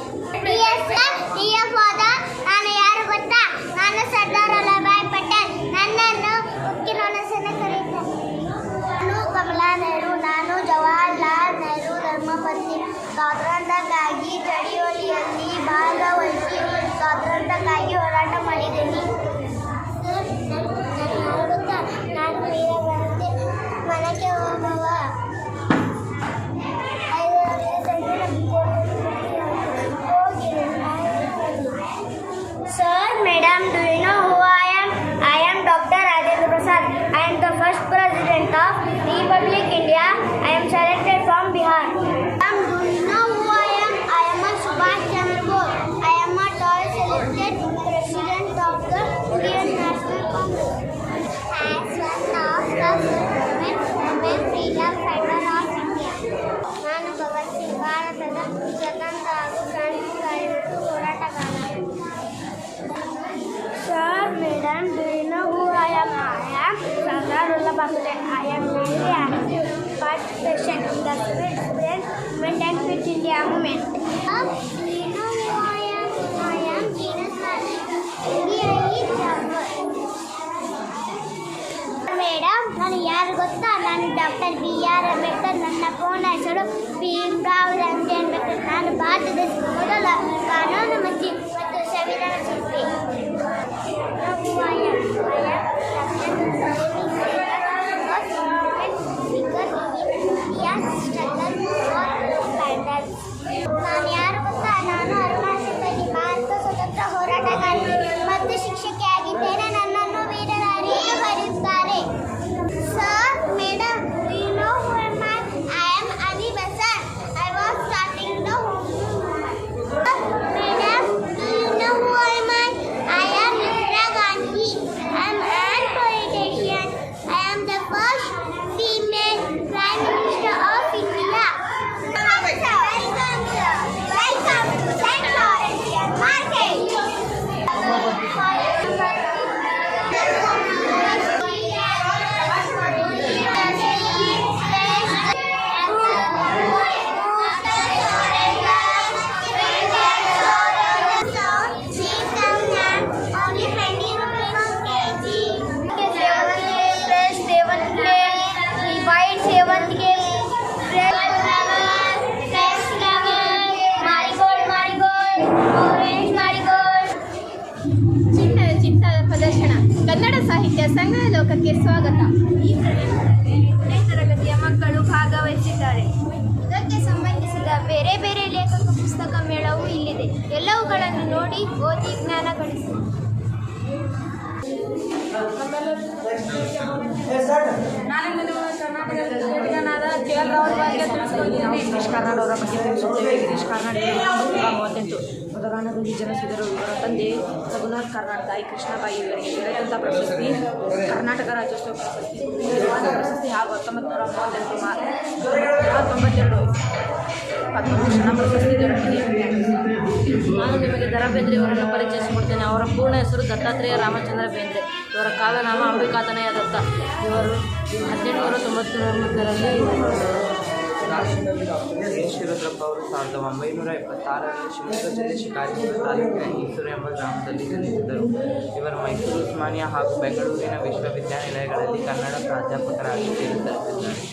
S6: Dear father, ನಾನು ಯಾರು ಗೊತ್ತಾ? ನಾನು ಸರ್ದಾರ್ ವಲ್ಲಭಾಯ್ ಪಟೇಲ್. ನನ್ನನ್ನು ಉಕ್ಕಿನೊಣಸೆನ ಕರೆಯುತ್ತಾರೆ. ನಾನು ಕಮಲಾ ನೆಹರು. ನಾನು ಜವಾಹರ್ಲಾಲ್ ನೆಹರು ಧರ್ಮಪತ್ನಿ. ಸ್ವಾತಂತ್ರ್ಯಕ್ಕಾಗಿ ಚಳವಳಿಯಲ್ಲಿ ಭಾಗವಹಿಸಿ ಸ್ವಾತಂತ್ರ್ಯಕ್ಕಾಗಿ ಹೋರಾಟ ಮಾಡಿದ್ದೀನಿ. ನಾನು birthday. I am very active participation in the spirit movement and fit India movement. You know who I am? I am Venus madam, ನಾನು ಯಾರು ಗೊತ್ತಾ? ನಾನು ಡಾಕ್ಟರ್ BR ಅಂಬೇಡ್ಕರ್. ನನ್ನ ಪೂರ್ಣ ಹೆಸರು ಭೀಮ್ರಾವ್ ರಂಜೆ ಅಂಬೇಡ್ಕರ್. ನಾನು ಭಾರತ ದೇಶದ ಮೊದಲ ಕಾನೂನು ಮಂತ್ರಿ ಮತ್ತು ಸಂವಿಧಾನ ಶಿಲ್ಪಿ. ನಾನು ಯಾರು ಗೊತ್ತಾ? ನಾನು ಅರುಣಾಚಲದಲ್ಲಿ ಭಾರತ ಸ್ವತಂತ್ರ ಹೋರಾಟಗಾರ್ತಿ ಮತ್ತು ಶಿಕ್ಷಕಿಯಾಗಿದ್ದೇನೆ. ನನ್ನನ್ನು ವೀರರಾರಿ ಎಂದು ಕರೆಯುತ್ತಾರೆ. Sir, madam, you know who am I? I am Ali Basan. I was starting the home. Madam, you know who am I? I am Indira Gandhi. I am an politician. I am the first female Prime Minister of India. Welcome to St. Lawrence Market.
S3: ಚಿಂತನ ಪ್ರದರ್ಶನ. ಕನ್ನಡ ಸಾಹಿತ್ಯ ಸಂಗ್ರಹ ಲೋಕಕ್ಕೆ ಸ್ವಾಗತ. ಈ ಪ್ರದರ್ಶನದಲ್ಲಿ ತರಗತಿಯ ಮಕ್ಕಳು ಭಾಗವಹಿಸಿದ್ದಾರೆ. ಇದಕ್ಕೆ ಸಂಬಂಧಿಸಿದ ಬೇರೆ ಬೇರೆ ಲೇಖಕ ಪುಸ್ತಕ ಮೇಳವು ಇಲ್ಲಿದೆ. ಎಲ್ಲವುಗಳನ್ನು ನೋಡಿ ಓದಿ ಜ್ಞಾನ ಗಳಿಸಿ.
S2: ನಾನಿಂದು ನಿಮ್ಮ ಕರ್ನಾಟಕದ ಕ್ರಿಕೆಟಿಗನಾದ KL ರಾಹುಲ್ ಬಗ್ಗೆ ತಿಳಿಸಿಕೊಳ್ತೀನಿ. ಗಿರೀಶ್ ಕಾರ್ನಾಡ್ ಅವರ ಬಗ್ಗೆ ತಿಳಿಸುತ್ತೇವೆ. ಗಿರೀಶ್ ಕಾರ್ನಾಡ್ 38 ಮತದಾನದಲ್ಲಿ ಜನಿಸಿದರು. ಇವರ ತಂದೆ ರಘುನಾಥ್ ಕಾರ್ನಾಡ್, ತಾಯಿ ಕೃಷ್ಣಾಬಾಯಿ. ಇವರಿಗೆ ದೊರೆತಂಥ ಪ್ರಶಸ್ತಿ ಕರ್ನಾಟಕ ರಾಜ್ಯೋತ್ಸವ ಪ್ರಶಸ್ತಿ, ಪ್ರಶಸ್ತಿ ಹಾಗೂ 1992 ಪದ್ಮಭೂಷಣ ಪ್ರಶಸ್ತಿ ದೊರೆತಿದೆ. ನಾನು ನಿಮಗೆ ದ ರಾ ಬೇಂದ್ರೆ ಅವರನ್ನು ಪರಿಚಯಿಸಿಕೊಡ್ತೇನೆ. ಅವರ ಪೂರ್ಣ ಹೆಸರು ದತ್ತಾತ್ರೇಯ ರಾಮಚಂದ್ರ ಬೇಂದ್ರೆ. ಇವರ ಕಾಲನಾಮ ಅಂಬಿಕಾತನಯ ದತ್ತ. ಇವರು 1899ರಲ್ಲಿ
S8: ರುದ್ರಪ್ಪ ಅವರು 1976ರಲ್ಲಿ ಶಿವಮೊಗ್ಗ ಜಿಲ್ಲೆ ಶಿಕಾರಿಪುರ ತಾಲೂಕಿನ ಈಸೂರು ಎಂಬ ಗ್ರಾಮದಲ್ಲಿ ಜನಿಸಿದರು. ಇವರು ಮೈಸೂರು, ಉಸ್ಮಾನಿಯಾ ಹಾಗೂ ಬೆಂಗಳೂರಿನ ವಿಶ್ವವಿದ್ಯಾನಿಲಯಗಳಲ್ಲಿ ಕನ್ನಡ ಪ್ರಾಧ್ಯಾಪಕರಾಗಿ ಸೇವೆ ಸಲ್ಲಿಸಿದ್ದಾರೆ.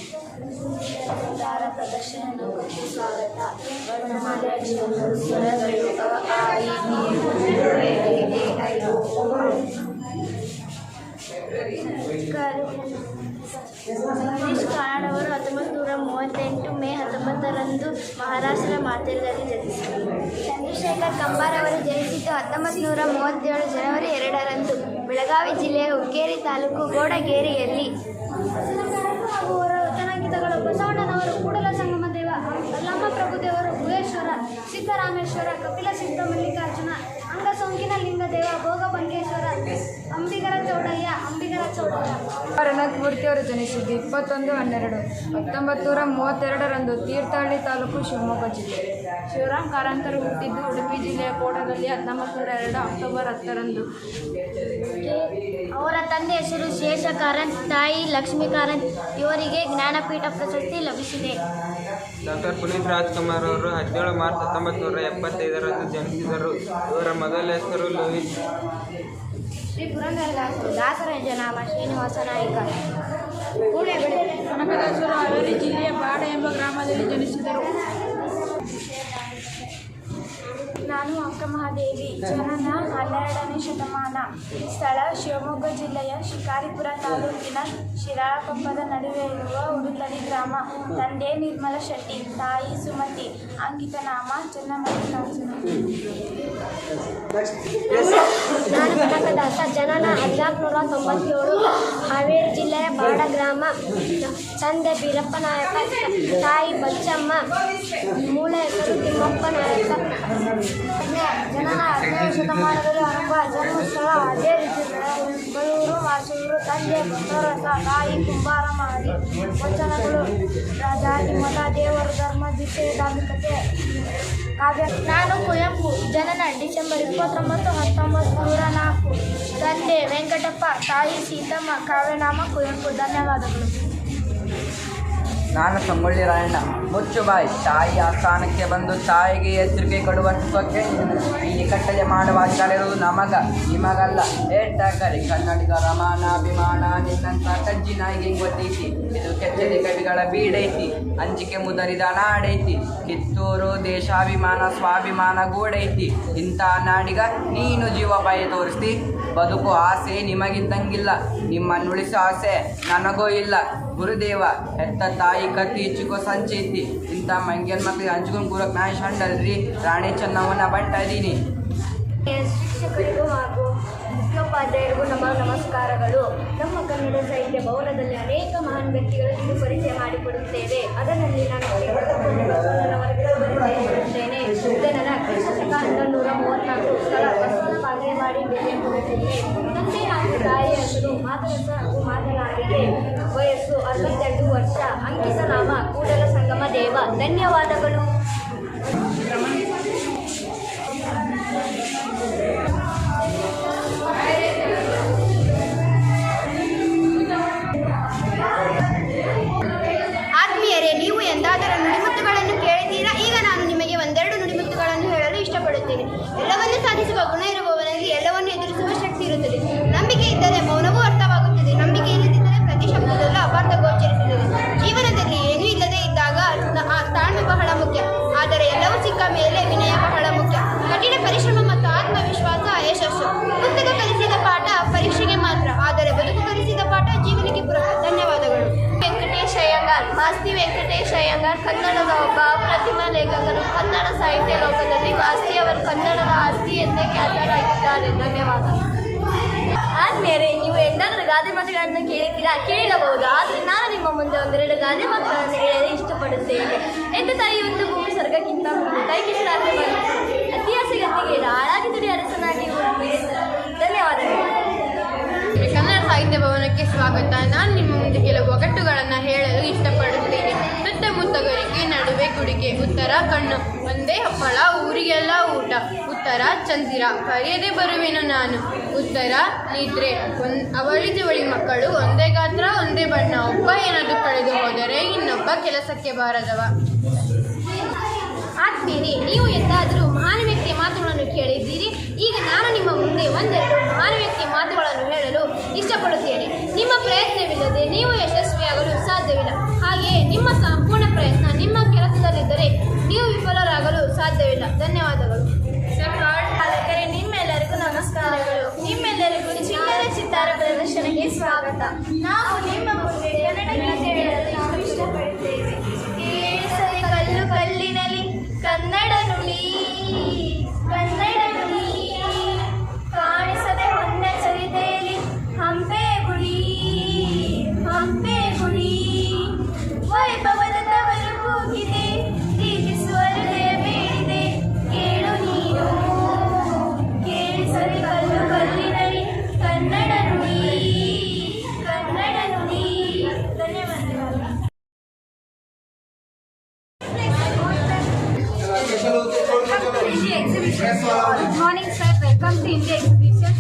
S6: ಪ್ರದರ್ಶನಕ್ಕೆ ಸ್ವಾಗತ. ವರ್ಣಮಾಲೆ ಅಕ್ಷರಗಳು, ಸ್ವರಗಳು, ಅ, ಆ, ಇ, ಈ, ಗಿರೀಶ್ ಕಾರ್ನಾಡ್ ಅವರು 1938 ಮೇ 19ರಂದು ಮಹಾರಾಷ್ಟ್ರ ಮಾತೇರ್ದಲ್ಲಿ ಜನಿಸಿದರು. ಚಂದ್ರಶೇಖರ್ ಕಂಬಾರ್ ಅವರು ಜನಿಸಿದ್ದು 1937 ಜನವರಿ 2ರಂದು ಬೆಳಗಾವಿ ಜಿಲ್ಲೆಯ ಹುಕ್ಕೇರಿ ತಾಲೂಕು ಗೋಡಗೇರಿಯಲ್ಲಿ. ಅವರ ವಚನಗೀತಗಳು ಬಸವಣ್ಣನವರು ಕೂಡಲ ಸಂಗಮ ದೇವ, ಅಲ್ಲಮ್ಮ ಪ್ರಭುದೇವರು, ಭುವೇಶ್ವರ, ಸಿದ್ದರಾಮೇಶ್ವರ, ಕಪಿಲ ಸಿದ್ಧ ಮಲ್ಲಿಕಾರ್ಜುನ, ಅಂಗಸೊಂಕಿನ ಲಿಂಗದೇವ, ಭೋಗಭಂಗೇಶ್ವರ, ಅಂಬಿಗರ ಚೌಡಯ್ಯ, ಅಂಬಿಗರ ಚೌಡಯ್ಯ.
S13: ರಣತ್ ಮೂರ್ತಿಯವರು ಜನಿಸಿದ್ದು 21/12/1932ರಂದು ತೀರ್ಥಹಳ್ಳಿ ತಾಲೂಕು, ಶಿವಮೊಗ್ಗ ಜಿಲ್ಲೆ.
S1: ಶಿವರಾಮ್ ಕಾರಂತರು ಹುಟ್ಟಿದ್ದು ಉಡುಪಿ ಜಿಲ್ಲೆಯ ಕೋಟದಲ್ಲಿ 1902 ಅಕ್ಟೋಬರ್ 10ರಂದು.
S6: ಅವರ ತಂದೆ ಹೆಸರು ಶೇಷ ಕಾರಂತ್, ತಾಯಿ ಲಕ್ಷ್ಮೀ ಕಾರಂತ್. ಇವರಿಗೆ ಜ್ಞಾನಪೀಠ ಪ್ರಶಸ್ತಿ ಲಭಿಸಿದೆ.
S5: ಡಾಕ್ಟರ್ ಪುನೀತ್ ರಾಜ್ಕುಮಾರ್ ಅವರು 17 ಮಾರ್ಚ್ 1975ರಂದು ಜನಿಸಿದರು. ಇವರ ಮೊದಲ ಹೆಸರು ಲೋಹಿತ್.
S6: ಶ್ರೀ ಪುರಂದರದಾಸರು. ದಾಸರ ನಾಮ ಶ್ರೀನಿವಾಸ ನಾಯ್ಕ.
S2: ಕನಕದಾಸರು ಹಾವೇರಿ ಜಿಲ್ಲೆಯ ಬಾಡ ಎಂಬ ಗ್ರಾಮದಲ್ಲಿ ಜನಿಸಿದರು.
S3: ನಾನು ಅಕ್ಕಮಹಾದೇವಿ. ಜನನ 12ನೇ ಶತಮಾನ. ಸ್ಥಳ ಶಿವಮೊಗ್ಗ ಜಿಲ್ಲೆಯ ಶಿಕಾರಿಪುರ ತಾಲೂಕಿನ ಶಿರಾಳಕೊಪ್ಪದ ನಡುವೆ ಇರುವ ಉಡುತಡಿ ಗ್ರಾಮ. ತಂದೆ ನಿರ್ಮಲ ಶೆಟ್ಟಿ, ತಾಯಿ ಸುಮತಿ. ಅಂಕಿತ ನಾಮ ಚೆನ್ನಮಲ್ಲಿಕಾರ್ಜುನ.
S6: ನಾನು ಕನಕದಾಸ. ಜನನ 1497, ಹಾವೇರಿ ಜಿಲ್ಲೆಯ ಬಾಡ ಗ್ರಾಮ. ತಂದೆ ಬೀರಪ್ಪ ನಾಯಕ, ತಾಯಿ ಬಚ್ಚಮ್ಮ. ಮೂಲ ಹೆಸರು ತಿಮ್ಮಪ್ಪ ನಾಯಕ. ಜನನ 15ನೇ ಶತಮಾನದಲ್ಲಿ ಆರಂಭ. ಜನ್ಮಸ್ಥಳ ಅದೇ ರೀತಿ ಬೆಳೂರು, ಮಾಸೂರು. ತಂದೆ ಭದ್ರರಸ, ತಾಯಿ ಕುಂಬಾರ ಮಾಡಿ. ವಚನಗಳು ಜಾತಿ, ಮತ, ದೇವರು, ಧರ್ಮ, ದಿಸೆ, ಧಾರ್ಮಿಕತೆ.
S4: ಕಾವ್ಯ. ನಾನು ಕುವೆಂಪು. ಜನನ ಡಿಸೆಂಬರ್ 29, 1904. ತಂದೆ ವೆಂಕಟಪ್ಪ, ತಾಯಿ ಸೀತಮ್ಮ. ಕಾವ್ಯನಾಮ ಕುವೆಂಪು. ಧನ್ಯವಾದಗಳು.
S14: ನಾನು ಸಂಗೊಳ್ಳಿ ರಾಯಣ್ಣ. ಮುಚ್ಚುಬಾಯಿ. ತಾಯಿಯ ಸ್ಥಾನಕ್ಕೆ ಬಂದು ತಾಯಿಗೆ ಎಚ್ಚರಿಕೆ ಕೊಡುವ ಸುಖಕ್ಕೆ ಈ ಕಟ್ಟಲೆ ಮಾಡುವ ಅಧಿಕಾರ ಇರುವುದು ನಿಮಗಲ್ಲ. ಏಟಕರಿ ಕನ್ನಡಿಗರ ಮಾನಾಭಿಮಾನ ನಿನ್ನಂತ ಕಜ್ಜಿ ನಾಯಿಗೆ ಗೊತ್ತೈತಿ. ಇದು ಕೆಚ್ಚದೆ ಕವಿಗಳ ಬೀಡೈತಿ, ಅಂಜಿಕೆ ಮುದರಿದ ನಾಡೈತಿ. ಕಿತ್ತೂರು ದೇಶಾಭಿಮಾನ ಸ್ವಾಭಿಮಾನ ಗೂಡೈತಿ. ಇಂಥ ನಾಡಿಗ ನೀನು ಜೀವಪಾಯ ತೋರಿಸ್ತಿ. ಬದುಕು ಆಸೆ ನಿಮಗಿದ್ದಂಗಿಲ್ಲ, ನಿಮ್ಮನ್ನುಳಿಸೋ ಆಸೆ ನನಗೂ ಇಲ್ಲ. ಗುರುದೇವ ಹೆತ್ತ ತಾಯಿ ಕತ್ತಿ ಚಿಕ್ಕೋ ಸಂಚೈತಿ. ಇಂಥ ಮಂಗ್ಯನ್ ಮಕ್ಳಿಗೆ ಹಂಚ್ಕೊಂಡು ಕೂರಕ್ಕೆ ನಾನು ಶಂಡಲ್ರಿ. ರಾಣಿ ಚೆನ್ನಮ್ಮನ ಬಂಟ ಇದೀನಿ.
S4: ಶಿಕ್ಷಕರಿಗೂ ಹಾಗೂ ಮುಖ್ಯೋಪಾಧ್ಯಾಯರಿಗೂ ನಮ್ಮ ನಮಸ್ಕಾರಗಳು. ನಮ್ಮ ಕನ್ನಡ ಸಾಹಿತ್ಯ ಭವನದಲ್ಲಿ ಅನೇಕ ಮಹಾನ್ ವ್ಯಕ್ತಿಗಳನ್ನು ಪರಿಚಯ ಮಾಡಿಕೊಡುತ್ತೇವೆ. ಅದರಲ್ಲಿ ನಾನು ಪರಿಚಯಿಸುತ್ತೇನೆ. ಇದನ್ನು ಕ್ರಿಸ್ತಶಕ 1134 ಸ್ಥಳ ಬಸವನ ಬಾಗೇವಾಡಿ ಎಂಬುದರಲ್ಲಿ ತಂದೆ ಹಾಗೂ ತಾಯಿಯ ಹೆಸರು ಮಾತರಸ ಹಾಗೂ ಮಾತನಾಡಿಗೆ. ವಯಸ್ಸು 62 ವರ್ಷ. ಅಂಕಿತ ನಾಮ ಕೂಡಲ ಸಂಗಮ ದೇವ. ಧನ್ಯವಾದಗಳು.
S3: ಆತ್ಮೀಯರೇ, ನೀವು ಎಂದಾದರೂ ನುಡಿಮುತ್ತುಗಳನ್ನು ಕೇಳಿದ್ದೀರಾ? ಈಗ ನಾನು ನಿಮಗೆ ಒಂದೆರಡು ನುಡಿಮುತ್ತುಗಳನ್ನು ಹೇಳಲು ಇಷ್ಟಪಡುತ್ತೇನೆ. ಎಲ್ಲವನ್ನೂ ಸಾಧಿಸುವ ಗುಣ ಇರುವವನಿಗೆ ಎಲ್ಲವನ್ನೂ ಎದುರಿಸುವ ಶಕ್ತಿ ಇರುತ್ತದೆ. ನಂಬಿಕೆ ಇದ್ದರೆ ಮೌನವೂ ಅರ್ಥವಾಗುತ್ತದೆ. ನಂಬಿಕೆ ಇಲ್ಲದಿದ್ದರೆ ಪ್ರತಿ ಶಬ್ದದಲ್ಲೂ ಅಪಾರ್ಥ ಗೋಚರಿಸುತ್ತದೆ. ಜೀವನದಲ್ಲಿ ಏನೂ ಇಲ್ಲದೆ ಇದ್ದಾಗ ತಾಳ್ಮೆ ಬಹಳ ಮುಖ್ಯ. ಆದರೆ ಎಲ್ಲವೂ ಸಿಕ್ಕ ಮೇಲೆ ವಿನಯ ಬಹಳ ಮುಖ್ಯ. ಕಠಿಣ ಪರಿಶ್ರಮ ಮತ್ತು ಆತ್ಮವಿಶ್ವಾಸ ಯಶಸ್ಸು. ಪುಸ್ತಕ ಕಲಿಸಿದ ಪಾಠ ಪರೀಕ್ಷೆಗೆ ಮಾತ್ರ, ಆದರೆ ಬದುಕು ಕಲಿಸಿದ ಪಾಠ ಜೀವನಕ್ಕೆ ಪುರ. ಧನ್ಯವಾದಗಳು. ವೆಂಕಟೇಶ್ ಅಯ್ಯಂಗಾರ್. ಮಾಸ್ತಿ ವೆಂಕಟೇಶ್ ಅಯ್ಯಂಗಾರ್ ಕನ್ನಡದ ಒಬ್ಬ ಅಪ್ರತಿಮ ಲೇಖಕರು. ಕನ್ನಡ ಸಾಹಿತ್ಯ ಲೋಕದಲ್ಲಿ ಮಾಸ್ತಿ ಅವರು ಕನ್ನಡದ ಆಸ್ತಿ ಎಂದೇ ಖ್ಯಾತರಾಗಿದ್ದಾರೆ. ಧನ್ಯವಾದ. ಆದ್ಮೇಲೆ ನೀವು ಎಂದಾದರೂ ಗಾದೆ ಮಾತುಗಳನ್ನು ಕೇಳಿರಬಹುದು. ಆದರೆ ನಾನು ನಿಮ್ಮ ಮುಂದೆ ಒಂದೆರಡು ಗಾದೆ ಮಾತುಗಳನ್ನು ಹೇಳಲು ಇಷ್ಟಪಡುತ್ತೇನೆ. ಎಂತ ತಾಯಿ ಒಂದು ಭೂಮಿ ಸ್ವರ್ಗಕ್ಕಿಂತ ಮುಂದೆ ಕೈಕಿಸಿರಾದ್ರೆ ಇತಿಹಾಸ ಗತಿಗೆ ಹಾಳಾಗಿ ತುಡಿ ಅರಸನಾಗಿ ಧನ್ಯವಾದಗಳು.
S7: ಕನ್ನಡ ಸಾಹಿತ್ಯ ಭವನಕ್ಕೆ ಸ್ವಾಗತ. ನಾನು ನಿಮ್ಮ ಮುಂದೆ ಕೆಲವು ಒಗಟುಗಳನ್ನು ಹೇಳಲು ಇಷ್ಟಪಡುತ್ತೇನೆ. ಸುತ್ತಮುತ್ತಗರಿಗೆ ನಡುವೆ ಕುಡಿಕೆ. ಉತ್ತರ ಕಣ್ಣು. ಒಂದೇ ಹಪ್ಪಳ ಊರಿಗೆಲ್ಲ ಊಟ. ಉತ್ತರ ಚಂದಿರ. ಕರೆಯದೆ ಬರುವೆನು ನಾನು. ಉತ್ತರ ನಿದ್ರೆ. ಅವಳಿ ಜವಳಿ ಮಕ್ಕಳು ಒಂದೇ ಗಾತ್ರ ಒಂದೇ ಬಣ್ಣ. ಒಬ್ಬ ಏನಾದರೂ ಕಳೆದು ಹೋದರೆ ಇನ್ನೊಬ್ಬ ಕೆಲಸಕ್ಕೆ ಬಾರದವ.
S3: ಆತ್ಮೀಯರೇ, ನೀವು ಎಂದಾದರೂ ಮಹಾನ್ ವ್ಯಕ್ತಿಯ ಮಾತುಗಳನ್ನು ಕೇಳಿದ್ದೀರಿ? ಈಗ ನಾನು ನಿಮ್ಮ ಮುಂದೆ ಒಂದೆರಡು ಮಹಾನ್ ವ್ಯಕ್ತಿಯ ಮಾತುಗಳನ್ನು ಹೇಳಲು ಇಷ್ಟಪಡುತ್ತೇನೆ. ನಿಮ್ಮ ಪ್ರಯತ್ನವಿಲ್ಲದೆ ನೀವು ಯಶಸ್ವಿಯಾಗಲು ಸಾಧ್ಯವಿಲ್ಲ. ಹಾಗೆಯೇ ನಿಮ್ಮ ಸಂಪೂರ್ಣ ಪ್ರಯತ್ನ ನಿಮ್ಮ ಕೆಲಸದಲ್ಲಿದ್ದರೆ ನೀವು ವಿಫಲರಾಗಲು ಸಾಧ್ಯವಿಲ್ಲ. ಧನ್ಯವಾದಗಳು. ಪಾಲಕರೇ, ನಿಮ್ಮೆಲ್ಲರಿಗೂ ನಮಸ್ಕಾರಗಳು. ನಿಮ್ಮೆಲ್ಲರಿಗೂ ಚಿಲ್ಲರೆ ಚಿತ್ತಾರ ಪ್ರದರ್ಶನಕ್ಕೆ ಸ್ವಾಗತ. ನಾವು ನಿಮ್ಮ ಮುಂದೆ ಕನ್ನಡ ಗೀತೆ ಹೇಳಲು ಇಷ್ಟಪಡುತ್ತೇವೆ. ಕೇಳಿಸದೆ ಕಲ್ಲು ಕಲ್ಲಿನಲ್ಲಿ ಕನ್ನಡ ನುಡಿ, ಕನ್ನಡ ನುಡಿ. ಕಾಣಿಸದೆ ಹೊನ್ನೆ ಚರಿತೆಯಲ್ಲಿ ಹಂಪೆ ಗುಡಿ, ಹಂಪೆ ಗುಡಿ. ವೈಭವದ ತವರು ಕೂಗಿದೆ, ಪ್ರೀತಿಸುವ ಹೃದಯ ಬೇಡಿದೆ. ಕೇಳು ನೀನು, ಕೇಳಿಸದೆ ಕಲ್ಲು ಕಲ್ಲಿನಲ್ಲಿ ಕನ್ನಡ ನುಡಿ, ಕನ್ನಡ ನುಡಿ. ಧನ್ಯವಾದಗಳು. Good morning, sir. Welcome to India exhibition.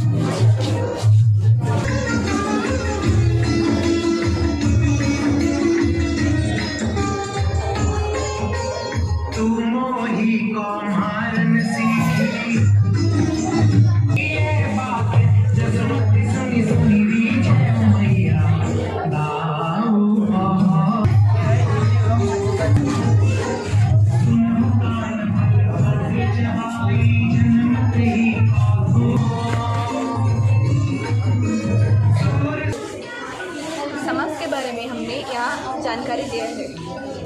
S7: समाज के बारे में हमने यहाँ जानकारी दिया है।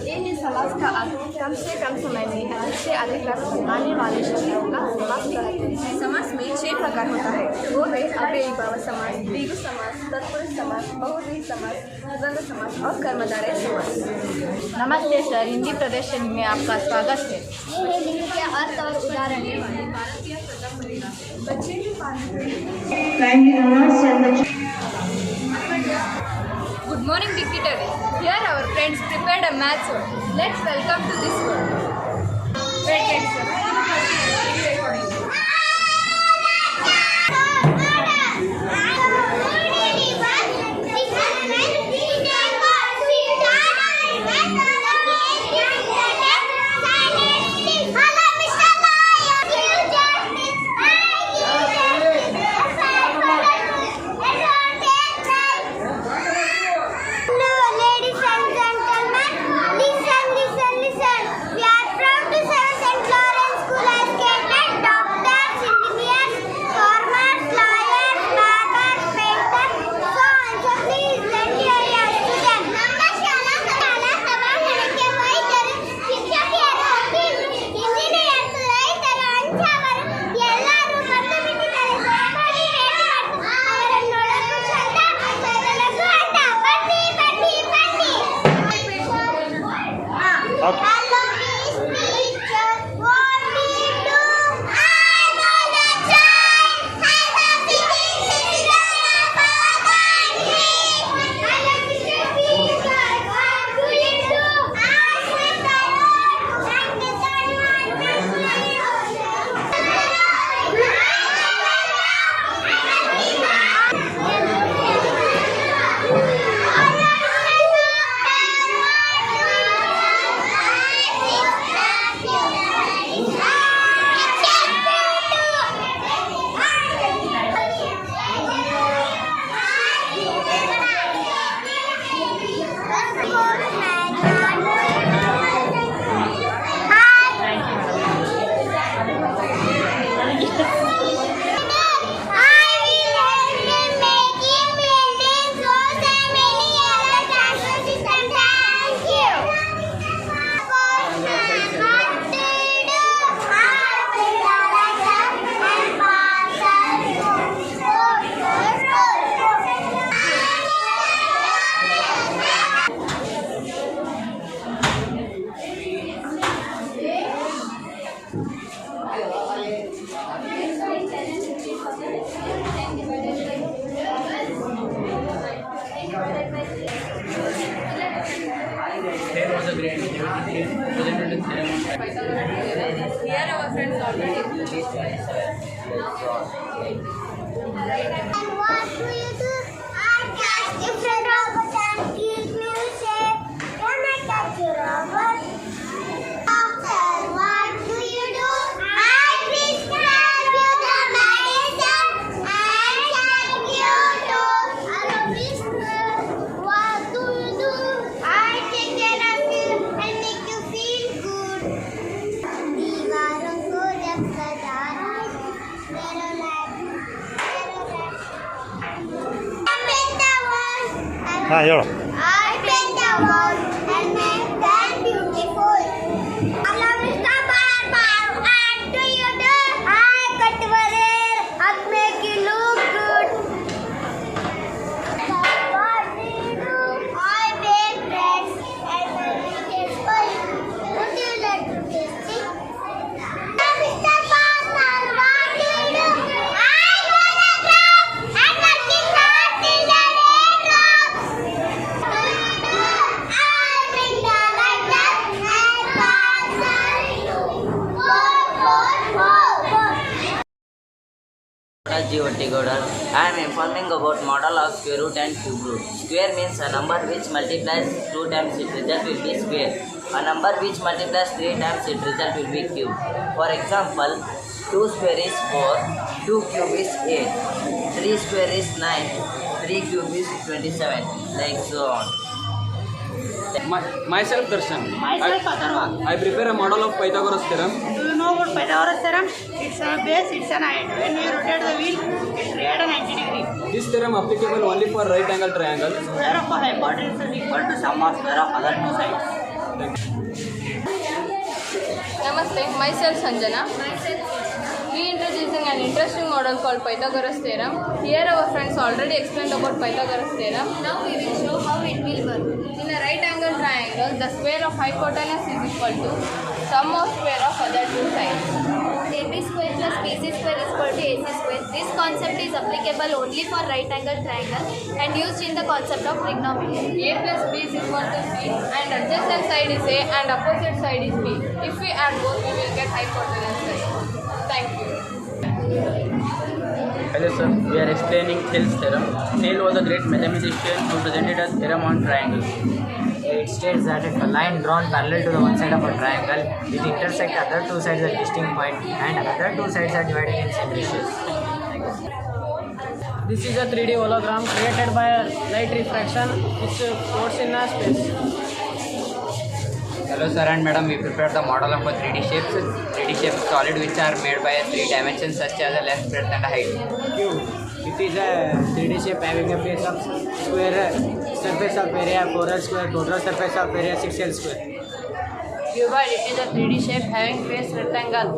S7: ये समाज का अर्थ कम से कम समय में अधिक से अधिक अर्थ आने वाले शब्दों का समास कहते हैं। समास में 6 प्रकार होता है। वो है अव्ययीभाव समास, द्विगु समास, तत्पुरुष समास, बहुव्रीहि समास, द्वंद्व समास और कर्मधारय समास। नमस्ते सर, हिंदी प्रदर्शनी में आपका स्वागत है।
S3: ये है लिंग के अर्थ और उदाहरण।
S7: बच्चे भी Good morning, dignitary. Here our friends prepared a maths word. Let's welcome to this word. Very good, sir.
S14: so on.
S6: And what do you do? I catch different robots and give music. Can I catch a robot? Doctor, what do you do? I prescribe you the medicine and thank you to our business. What do you do? I take care of you and make you feel good. दीवारों को जब सजाना
S12: ಹಾಂ ಹೇಳು
S6: I paint the walls and make them beautiful. Allah Mr. Bar, and do you do? I cut your hair and make you look good. What do you do? I bake breads and make it for you. Would you like to taste it? Mr. Bar, what do you do? I photograph and working hard till the day drops.
S8: G.O.T. Godar. I am informing about model of square root and cube root. Square means a number which multiplies 2 times its result will be square. A number which multiplies 3 times its result will be cube. For example, 2 square is 4, 2 cube is 8, 3 square is 9, 3 cube is 27, like so on.
S15: Myself Darshan.
S2: Myself Atharva.
S15: I prepare a model of Pythagoras theorem.
S2: Do you know about Pythagoras theorem? It's a base, it's an height. When you rotate the wheel, it creates a 90 degree.
S15: This theorem applicable only for right angle triangle.
S2: Square of a hypotenuse is equal to sum of square of other two sides.
S7: Namaste, myself Sanjana. We introducing an interesting model called Pythagoras theorem. Here our friends already explained about Pythagoras theorem. Now we will show how it will work. In a right angle triangle, the square of hypotenuse is equal to sum of square of other two sides.
S3: AB square plus BC square is equal to AC square. This concept is applicable only for right angle triangle and used in the concept of trigonometry.
S7: A plus B is equal to C and adjacent side is A and opposite side is B. If we add both, we will get hypotenuse side. Thank you.
S16: Hello sir, we are explaining Thales theorem. Thales was a great mathematician who presented a theorem on triangles.
S17: It states that if a line drawn parallel to the one side of a triangle, it intersects other two sides at distinct point and other two sides are divided in same ratios.
S5: This is a 3D hologram created by light refraction which floats in a space.
S14: Hello sir and madam, we prepared the model of a 3D shapes. 3D shapes solid which are made by 3 dimensions such as a length, breadth and height.
S5: Cube. It is a 3D shape having a face of square, surface of area 4L square, total surface of area 6L square.
S7: Cuboid, it is a 3D shape having face rectangle.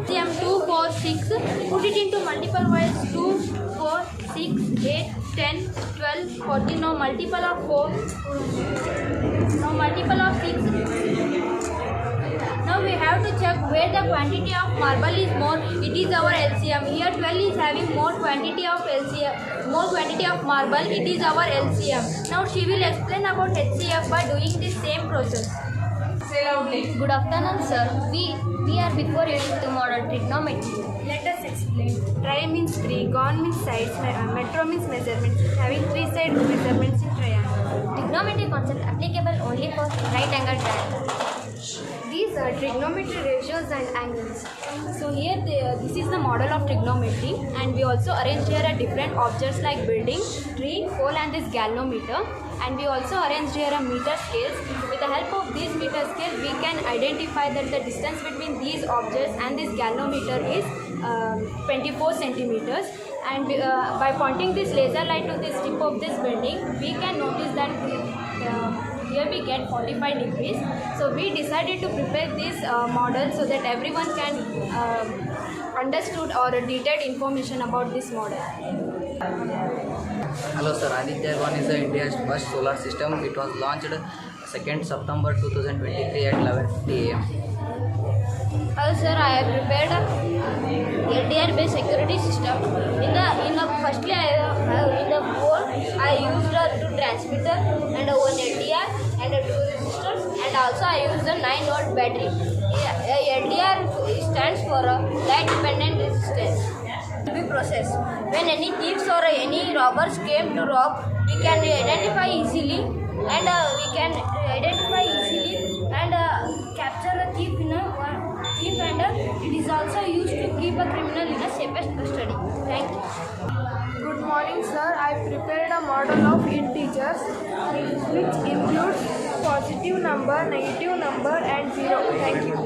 S3: LCM 2, 4, 6. Put it into multiple ways. 2, 4, 6, 8, 10, 12, 14. Now multiple of 4. Now multiple of 6. Now we have to check where the quantity of marble is more. It is our LCM. Here 12 is having more quantity of LCM, more quantity of marble. It is our LCM. Now she will explain about HCF by doing the same process.
S7: Say loudly.
S3: Good afternoon, sir. We are before you to model trigonometry. Let us explain. Tri means 3, gon means sides, metro means measurements, having 3 side measurements in triangle. Trigonometry concept applicable only for right angle triangle. These are trigonometry ratios and angles. So here this is the model of trigonometry, and we also arrange here a different objects like building, tree, pole and this galvanometer, and we also arranged here a meter scales. With the help of these meter scales, we can identify that the distance between these objects and this galvanometer is 24 centimeters. And by pointing this laser light to the tip of this building, we can notice that here we get 45 degrees. So we decided to prepare this model so that everyone can understood or detailed information about this model.
S8: Hello sir, Aditya 1 is India's first solar system. It was launched 2nd September 2023 at 11:50 am.
S3: Hello sir, I have prepared a LDR based security system. Firstly in the board I used a 2 transmitter and a 1 LDR and 2 resistors, and also I use the 9-volt battery. LDR stands for light dependent resistance. Be process. When any thieves or any robbers came to rob, we can identify easily and capture a thief in a thief, and it is also used to keep a criminal in a safest custody. Thank you.
S18: Good morning, sir. I prepared a model of integers which includes positive number, negative number and 0. Thank you.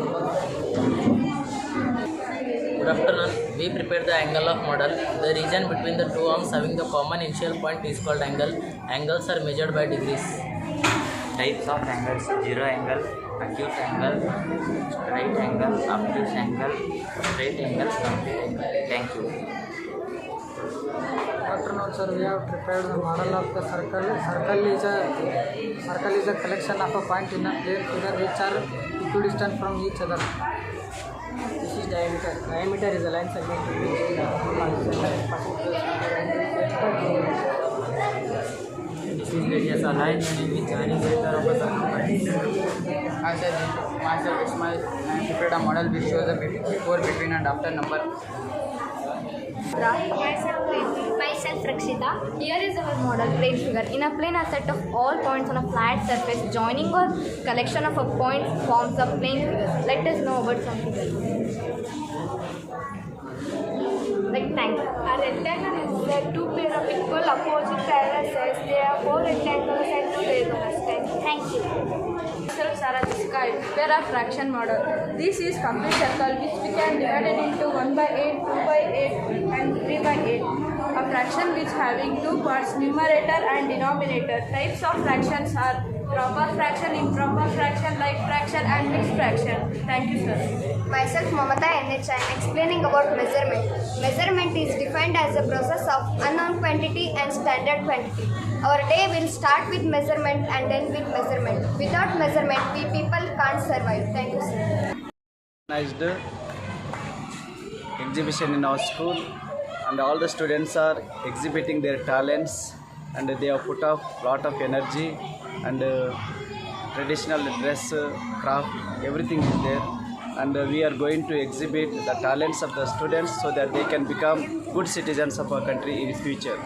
S16: Good afternoon. We prepared the angle of model. The region between the two arms having the common initial point is called angle. Angles are measured by degrees.
S8: Types of angles: zero angle, acute angle, right angle, obtuse angle, straight angle, complete angle. Thank you.
S5: Afternoon, sir. We have prepared the model of the circle. Circle is a collection of a point in a plane figure which are equidistant from each other. This is diameter. Diameter is a line segment which
S16: This is radius, a line in which any center of a circumference.
S14: I said myself, I prepared a model which shows the before, between and after number.
S4: Myself Rakshita. Here is our model plane figure. In a plane, a set of all points on a flat surface joining or collection of a point forms a plane figure. Let us know about some figures. Rectangle.
S18: A rectangle is the two pair of equal opposite parallel sides. There are 4 rectangles and 2 diagonals.
S4: Thank you.
S18: Myself Sarah Jessica. I prepare a fraction model. This is complete circle which we can divide it into 1/8, 2/8 and 3/8. A fraction which having 2 parts, numerator and denominator. Types of fractions are proper fraction, improper fraction, like fraction and mixed fraction. Thank you, sir.
S4: Myself Mamata NH. I am explaining about measurement. Measurement is defined as a process of unknown quantity and standard quantity. Our day will start with measurement and end with measurement. Without measurement, we people can't survive. Thank you, sir.
S19: Organized exhibition in our school, and all the students are exhibiting their talents, and they have put up lot of energy, and traditional dress, craft, everything is there, and we are going to exhibit the talents of the students so that they can become good citizens of our country in future.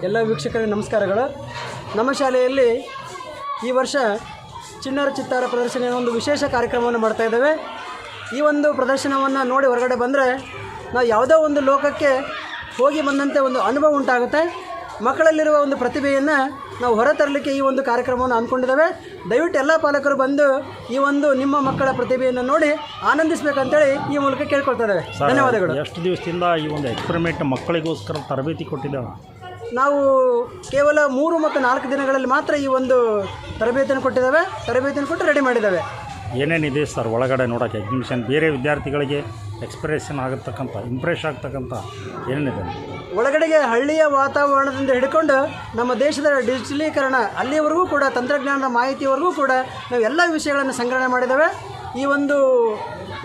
S20: ಎಲ್ಲ ವೀಕ್ಷಕರಿಗೆ ನಮಸ್ಕಾರಗಳು. ನಮ್ಮ ಶಾಲೆಯಲ್ಲಿ ಈ ವರ್ಷ ಚಿಣ್ಣರ ಚಿತ್ತಾರ ಪ್ರದರ್ಶನ ಒಂದು ವಿಶೇಷ ಕಾರ್ಯಕ್ರಮವನ್ನು ಮಾಡ್ತಾ ಇದ್ದೇವೆ. ಈ ಒಂದು ಪ್ರದರ್ಶನವನ್ನು ನೋಡಿ ಹೊರಗಡೆ ಬಂದರೆ ನಾವು ಯಾವುದೋ ಒಂದು ಲೋಕಕ್ಕೆ ಹೋಗಿ ಬಂದಂತೆ ಒಂದು ಅನುಭವ ಉಂಟಾಗುತ್ತೆ. ಮಕ್ಕಳಲ್ಲಿರುವ ಒಂದು ಪ್ರತಿಭೆಯನ್ನು ನಾವು ಹೊರತರಲಿಕ್ಕೆ ಈ ಒಂದು ಕಾರ್ಯಕ್ರಮವನ್ನು ಅಂದ್ಕೊಂಡಿದ್ದೇವೆ. ದಯವಿಟ್ಟು ಎಲ್ಲ ಪಾಲಕರು ಬಂದು ಈ ಒಂದು ನಿಮ್ಮ ಮಕ್ಕಳ ಪ್ರತಿಭೆಯನ್ನು ನೋಡಿ ಆನಂದಿಸಬೇಕಂತೇಳಿ ಈ ಮೂಲಕ ಕೇಳ್ಕೊಳ್ತಾ ಇದ್ದೇವೆ. ಧನ್ಯವಾದಗಳು.
S12: ಎಷ್ಟು ದಿವಸದಿಂದ ಈ ಒಂದು ಎಕ್ಸ್ಪೆರಿಮೆಂಟ್ ಮಕ್ಕಳಿಗೋಸ್ಕರ ತರಬೇತಿ ಕೊಟ್ಟಿದ್ದೇವೆ?
S20: ನಾವು ಕೇವಲ 3 ಮತ್ತು 4 ದಿನಗಳಲ್ಲಿ ಮಾತ್ರ ಈ ಒಂದು ತರಬೇತಿಯನ್ನು ಕೊಟ್ಟಿದ್ದೇವೆ. ತರಬೇತಿಯನ್ನು ಕೊಟ್ಟು ರೆಡಿ ಮಾಡಿದ್ದೇವೆ.
S12: ಏನೇನಿದೆ ಸರ್ ಒಳಗಡೆ ನೋಡೋಕ್ಕೆ ಎಕ್ಸಿಬಿಷನ್? ಬೇರೆ ವಿದ್ಯಾರ್ಥಿಗಳಿಗೆ ಎಕ್ಸ್ಪ್ರೆಷನ್ ಆಗತಕ್ಕಂಥ ಇಂಪ್ರೆಸ್ ಆಗ್ತಕ್ಕಂಥ ಏನೇನಿದೆ
S20: ಒಳಗಡೆಗೆ? ಹಳ್ಳಿಯ ವಾತಾವರಣದಿಂದ ಹಿಡ್ಕೊಂಡು ನಮ್ಮ ದೇಶದ ಡಿಜಿಟಲೀಕರಣ ಅಲ್ಲಿಯವರೆಗೂ ಕೂಡ, ತಂತ್ರಜ್ಞಾನದ ಮಾಹಿತಿಯವರೆಗೂ ಕೂಡ ನಾವು ಎಲ್ಲ ವಿಷಯಗಳನ್ನು ಸಂಗ್ರಹಣೆ ಮಾಡಿದ್ದೇವೆ. ಈ ಒಂದು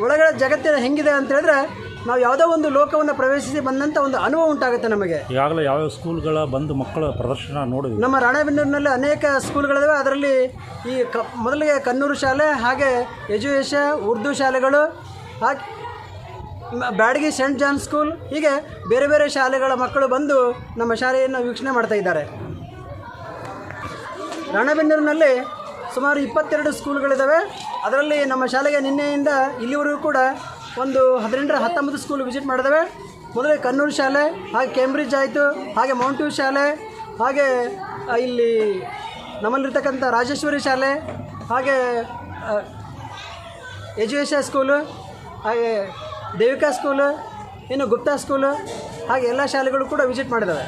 S20: ಒಳಗಡೆ ಜಗತ್ತಿನ ಹೆಂಗಿದೆ ಅಂತ ಹೇಳಿದ್ರೆ ನಾವು ಯಾವುದೋ ಒಂದು ಲೋಕವನ್ನು ಪ್ರವೇಶಿಸಿ ಬಂದಂಥ ಒಂದು ಅನುಭವ ಉಂಟಾಗುತ್ತೆ ನಮಗೆ.
S12: ಈಗಾಗಲೇ ಯಾವ್ಯಾವ ಸ್ಕೂಲ್ಗಳ ಬಂದು ಮಕ್ಕಳ ಪ್ರದರ್ಶನ ನೋಡಿದ್ವಿ.
S20: ನಮ್ಮ ರಾಣೆಬೆನ್ನೂರಿನಲ್ಲಿ ಅನೇಕ ಸ್ಕೂಲ್ಗಳಿವೆ. ಅದರಲ್ಲಿ ಈ ಮೊದಲಿಗೆ ಕನ್ನೂರು ಶಾಲೆ, ಹಾಗೆ ಯಜುವೇಶ ಉರ್ದು ಶಾಲೆಗಳು, ಹಾಗೆ ಬ್ಯಾಡಗಿ ಸೆಂಟ್ ಜಾನ್ ಸ್ಕೂಲ್, ಹೀಗೆ ಬೇರೆ ಬೇರೆ ಶಾಲೆಗಳ ಮಕ್ಕಳು ಬಂದು ನಮ್ಮ ಶಾಲೆಯನ್ನು ವೀಕ್ಷಣೆ ಮಾಡ್ತಾ ಇದ್ದಾರೆ. ರಾಣೆಬೆನ್ನೂರಿನಲ್ಲಿ ಸುಮಾರು 22 ಸ್ಕೂಲ್ಗಳಿದ್ದಾವೆ. ಅದರಲ್ಲಿ ನಮ್ಮ ಶಾಲೆಗೆ ನಿನ್ನೆಯಿಂದ ಇಲ್ಲಿವರೆಗೂ ಕೂಡ ಒಂದು 18-19 ಸ್ಕೂಲ್ ವಿಸಿಟ್ ಮಾಡಿದ್ದೇವೆ. ಮೊದಲೇ ಕನ್ನೂರು ಶಾಲೆ, ಹಾಗೆ ಕೇಂಬ್ರಿಡ್ಜ್ ಆಯಿತು, ಹಾಗೆ ಮೌಂಟ್ ವ್ಯೂ ಶಾಲೆ, ಹಾಗೆ ಇಲ್ಲಿ ನಮ್ಮಲ್ಲಿರ್ತಕ್ಕಂಥ ರಾಜೇಶ್ವರಿ ಶಾಲೆ, ಹಾಗೆ ಯಜುವೇಶ ಸ್ಕೂಲು, ಹಾಗೆ ದೇವಿಕಾ ಸ್ಕೂಲು, ಇನ್ನು ಗುಪ್ತಾ ಸ್ಕೂಲು, ಹಾಗೆ ಎಲ್ಲ ಶಾಲೆಗಳು ಕೂಡ ವಿಸಿಟ್ ಮಾಡಿದ್ದಾವೆ.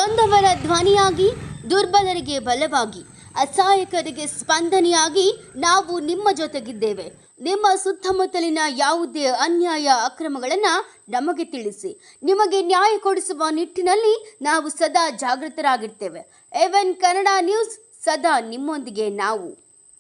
S21: ನೊಂದವರ ಧ್ವನಿಯಾಗಿ, ದುರ್ಬಲರಿಗೆ ಬಲವಾಗಿ, ಅಸಹಾಯಕರಿಗೆ ಸ್ಪಂದನೆಯಾಗಿ ನಾವು ನಿಮ್ಮ ಜೊತೆಗಿದ್ದೇವೆ. ನಿಮ್ಮ ಸುತ್ತಮುತ್ತಲಿನ ಯಾವುದೇ ಅನ್ಯಾಯ ಅಕ್ರಮಗಳನ್ನು ನಮಗೆ ತಿಳಿಸಿ. ನಿಮಗೆ ನ್ಯಾಯ ಕೊಡಿಸುವ ನಿಟ್ಟಿನಲ್ಲಿ ನಾವು ಸದಾ ಜಾಗೃತರಾಗಿರ್ತೇವೆ. ಎವನ್ ಕನ್ನಡ ನ್ಯೂಸ್, ಸದಾ ನಿಮ್ಮೊಂದಿಗೆ ನಾವು.